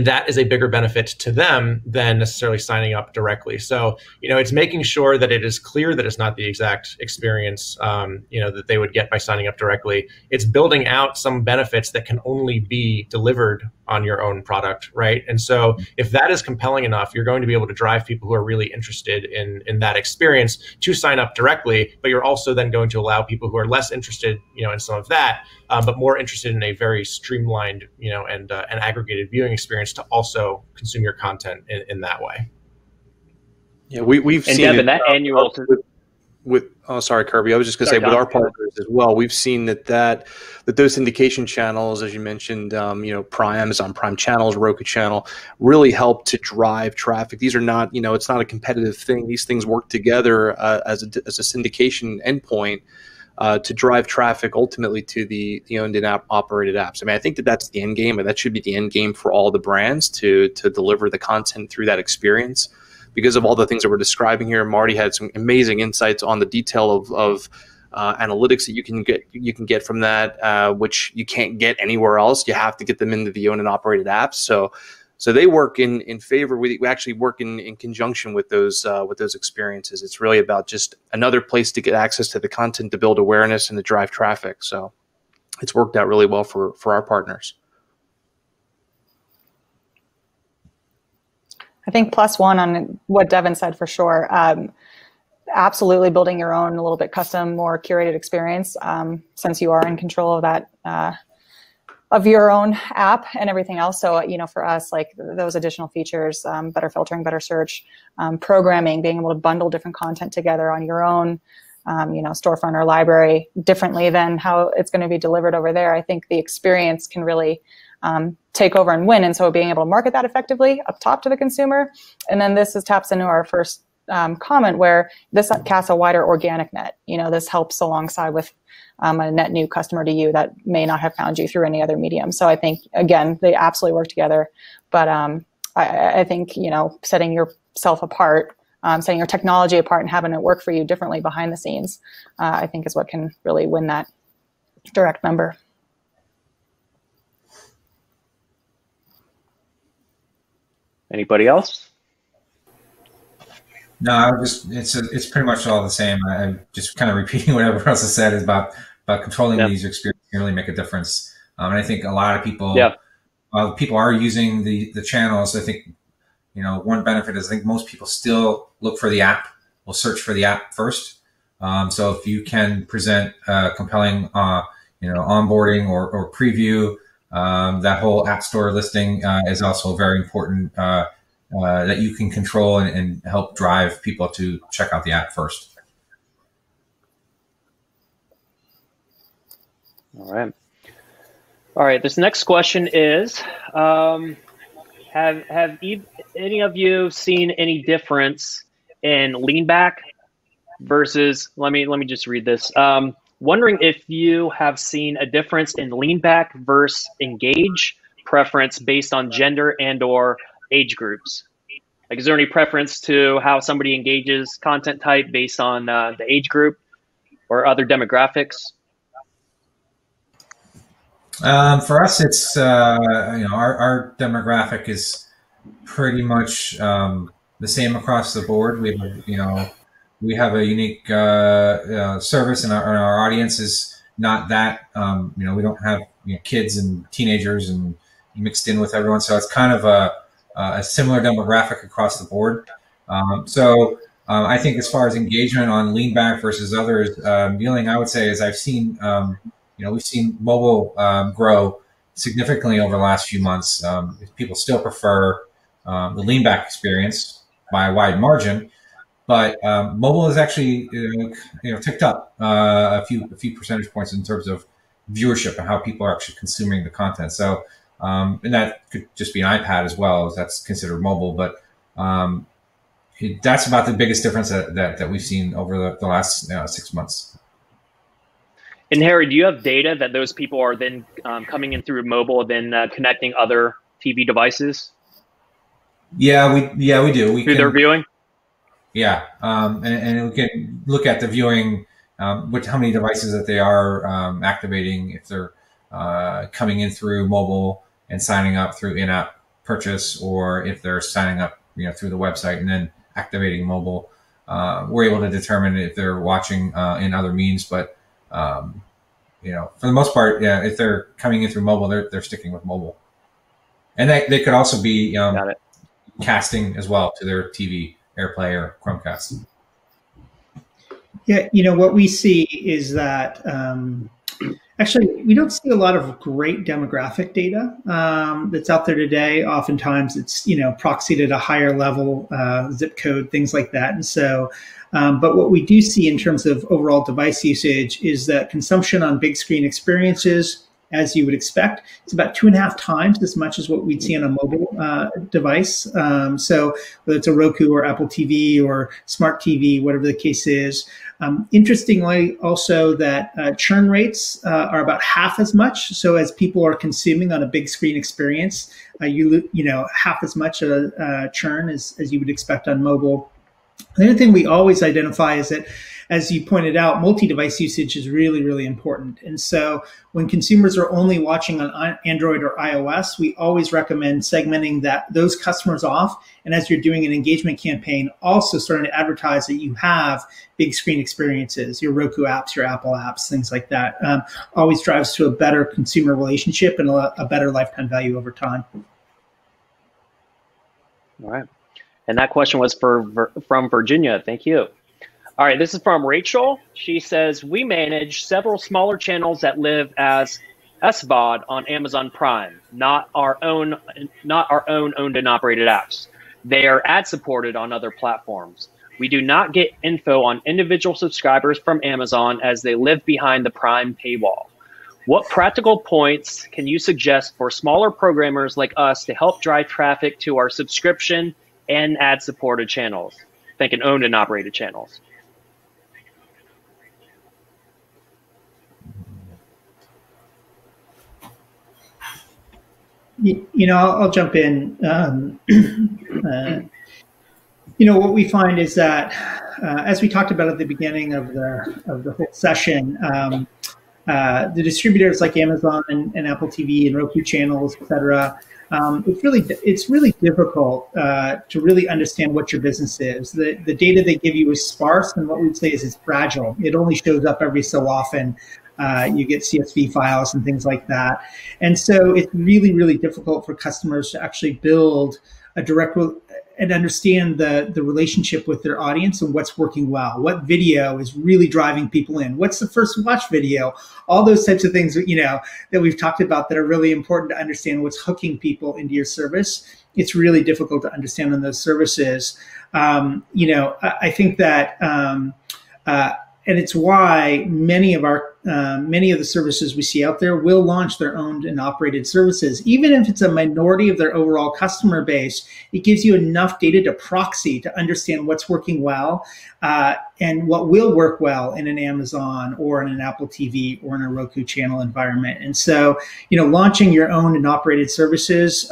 that is a bigger benefit to them than necessarily signing up directly. So, it's making sure that it is clear that it's not the exact experience, that they would get by signing up directly. It's building out some benefits that can only be delivered on your own product, right? And so if that is compelling enough, you're going to be able to drive people who are really interested in that experience to sign up directly, but you're also then going to allow people who are less interested, in some of that, but more interested in a very streamlined, and an aggregated viewing experience to also consume your content in that way. Yeah, we've and seen Devin, it, that annual. oh, sorry, Kirby. I was just going to say, with our partners as well, we've seen that those syndication channels, as you mentioned, Prime, Amazon Prime channels, Roku channel, really help to drive traffic. These are not, it's not a competitive thing. These things work together as a syndication endpoint to drive traffic ultimately to the owned and operated apps. I mean, I think that's the end game, and that should be the end game for all the brands to deliver the content through that experience. Because of all the things that we're describing here, Marty had some amazing insights on the detail of analytics that you can get from that, which you can't get anywhere else. You have to get them into the owned and operated apps. So they work in favor. We actually work in conjunction with those experiences. It's really about just another place to get access to the content, to build awareness, and to drive traffic. So it's worked out really well for our partners. I think +1 on what Devin said for sure. Absolutely building your own a little bit custom, more curated experience, since you are in control of that, of your own app and everything else. So, for us, like those additional features, better filtering, better search, programming, being able to bundle different content together on your own, storefront or library differently than how it's going to be delivered over there. I think the experience can really take over and win. And so being able to market that effectively up top to the consumer. And then taps into our first comment, where this casts a wider organic net. This helps alongside with a net new customer to you that may not have found you through any other medium. So I think, again, they absolutely work together. But I think, setting yourself apart, setting your technology apart and having it work for you differently behind the scenes, I think is what can really win that direct member. Anybody else? No, it's pretty much all the same. I'm just kind of repeating what everyone else has said is about controlling the user experience can really make a difference. And I think a lot of people, people are using the channels. I think, one benefit is I think most people still look for the app, will search for the app first. So if you can present compelling, onboarding or preview, that whole app store listing is also very important, that you can control and help drive people to check out the app first. All right. This next question is, have any of you seen any difference in lean back versus, let me just read this. Wondering if you have seen a difference in lean back versus engage preference based on gender and or age groups. Like, is there any preference to how somebody engages content type based on the age group or other demographics? For us, it's our demographic is pretty much the same across the board. We have a unique service, and our audience is not that. We don't have kids and teenagers and mixed in with everyone, so it's kind of a similar demographic across the board. I think as far as engagement on lean back versus others, the only thing I would say is I've seen. We've seen mobile grow significantly over the last few months. People still prefer the lean back experience by a wide margin, but mobile has actually ticked up a few percentage points in terms of viewership and how people are actually consuming the content. So and that could just be an iPad as well, as that's considered mobile. But that's about the biggest difference that we've seen over the last 6 months. And Harry, do you have data that those people are then coming in through mobile, then connecting other TV devices? Yeah, we do. Through their viewing? Yeah, and we can look at the viewing, how many devices that they are activating, if they're coming in through mobile and signing up through in-app purchase, or if they're signing up through the website and then activating mobile. We're able to determine if they're watching in other means, but for the most part, if they're coming in through mobile, they're sticking with mobile, and they could also be casting as well to their TV, AirPlay, or Chromecast. Yeah, what we see is that Actually, we don't see a lot of great demographic data that's out there today. Oftentimes, it's proxied at a higher level, zip code, things like that. And so, but what we do see in terms of overall device usage is that consumption on big screen experiences, as you would expect, it's about 2.5 times as much as what we'd see on a mobile device. So whether it's a Roku or Apple TV or smart TV, whatever the case is. Interestingly, also that churn rates are about half as much. So as people are consuming on a big screen experience, half as much churn as you would expect on mobile. The other thing we always identify is that, as you pointed out, multi-device usage is really, really important. And so when consumers are only watching on Android or iOS, we always recommend segmenting those customers off. And as you're doing an engagement campaign, also starting to advertise that you have big screen experiences, your Roku apps, your Apple apps, things like that. Always drives to a better consumer relationship and a better lifetime value over time. All right. And that question was from Virginia. Thank you. All right, this is from Rachel. She says, we manage several smaller channels that live as Svod on Amazon Prime, not our own owned and operated apps. They are ad supported on other platforms. We do not get info on individual subscribers from Amazon as they live behind the Prime paywall. What practical points can you suggest for smaller programmers like us to help drive traffic to our subscription and ad supported channels? Thinking owned and operated channels. I'll jump in. What we find is that, as we talked about at the beginning of the whole session, the distributors like Amazon and Apple TV and Roku channels, et cetera, it's really difficult to really understand what your business is. The data they give you is sparse, and what we'd say is it's fragile. It only shows up every so often. You get CSV files and things like that. And so it's really, really difficult for customers to actually build a direct and understand the relationship with their audience and what's working well. What video is really driving people in? What's the first watch video? All those types of things, that we've talked about that are really important to understand what's hooking people into your service. It's really difficult to understand on those services. I think that, and it's why many of the services we see out there will launch their owned and operated services. Even if it's a minority of their overall customer base, it gives you enough data to proxy to understand what's working well and what will work well in an Amazon or in an Apple TV or in a Roku channel environment. And so, launching your own and operated services,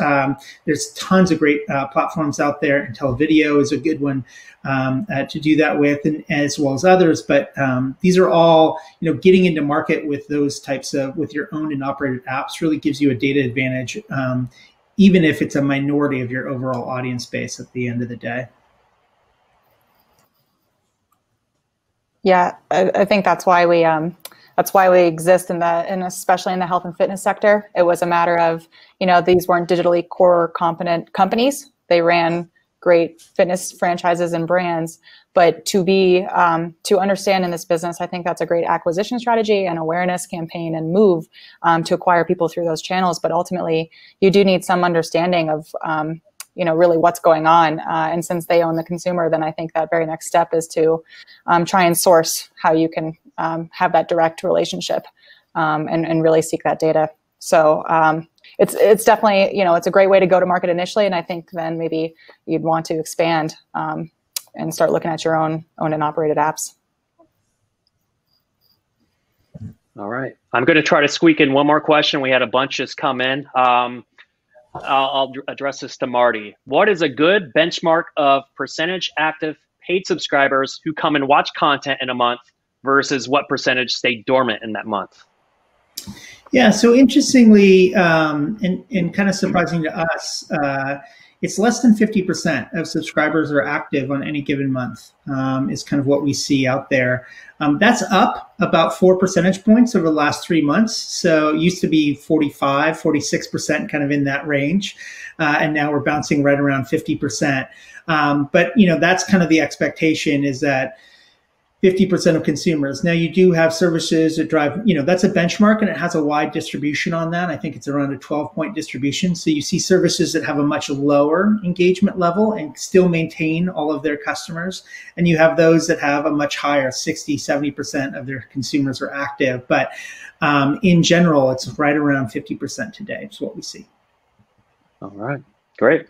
there's tons of great platforms out there. Intel Video is a good one to do that with, and as well as others. But these are all, getting into market with those types with your own and operated apps really gives you a data advantage, even if it's a minority of your overall audience base at the end of the day. Yeah, I think that's why we exist especially in the health and fitness sector. It was a matter of, these weren't digitally core competent companies. They ran great fitness franchises and brands, but to understand in this business, I think that's a great acquisition strategy and awareness campaign and move to acquire people through those channels. But ultimately, you do need some understanding of really what's going on. And since they own the consumer, then I think that very next step is to try and source how you can have that direct relationship and really seek that data. So it's definitely, it's a great way to go to market initially. And I think then maybe you'd want to expand and start looking at your own owned and operated apps. All right. I'm going to try to squeak in one more question. We had a bunch just come in. I'll address this to Marty. What is a good benchmark of percentage active paid subscribers who come and watch content in a month versus what percentage stay dormant in that month? Yeah, so interestingly, and kind of surprising to us, it's less than 50% of subscribers are active on any given month, is kind of what we see out there. That's up about 4 percentage points over the last 3 months. So it used to be 45, 46%, kind of in that range. And now we're bouncing right around 50%. But, that's kind of the expectation, is that 50% of consumers. Now you do have services that drive, that's a benchmark and it has a wide distribution on that. I think it's around a 12-point distribution. So you see services that have a much lower engagement level and still maintain all of their customers. And you have those that have a much higher, 60, 70% of their consumers are active. But in general, it's right around 50% today is what we see. All right, great.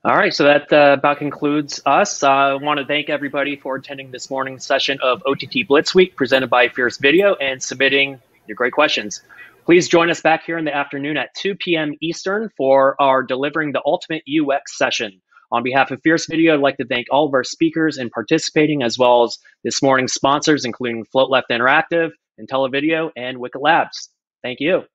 All right, so that about concludes us. I want to thank everybody for attending this morning's session of OTT Blitz Week presented by Fierce Video and submitting your great questions. Please join us back here in the afternoon at 2 p.m. Eastern for our Delivering the Ultimate UX session. On behalf of Fierce Video, I'd like to thank all of our speakers and participating, as well as this morning's sponsors, including Float Left Interactive, IntelliVideo, and Wicked Labs. Thank you.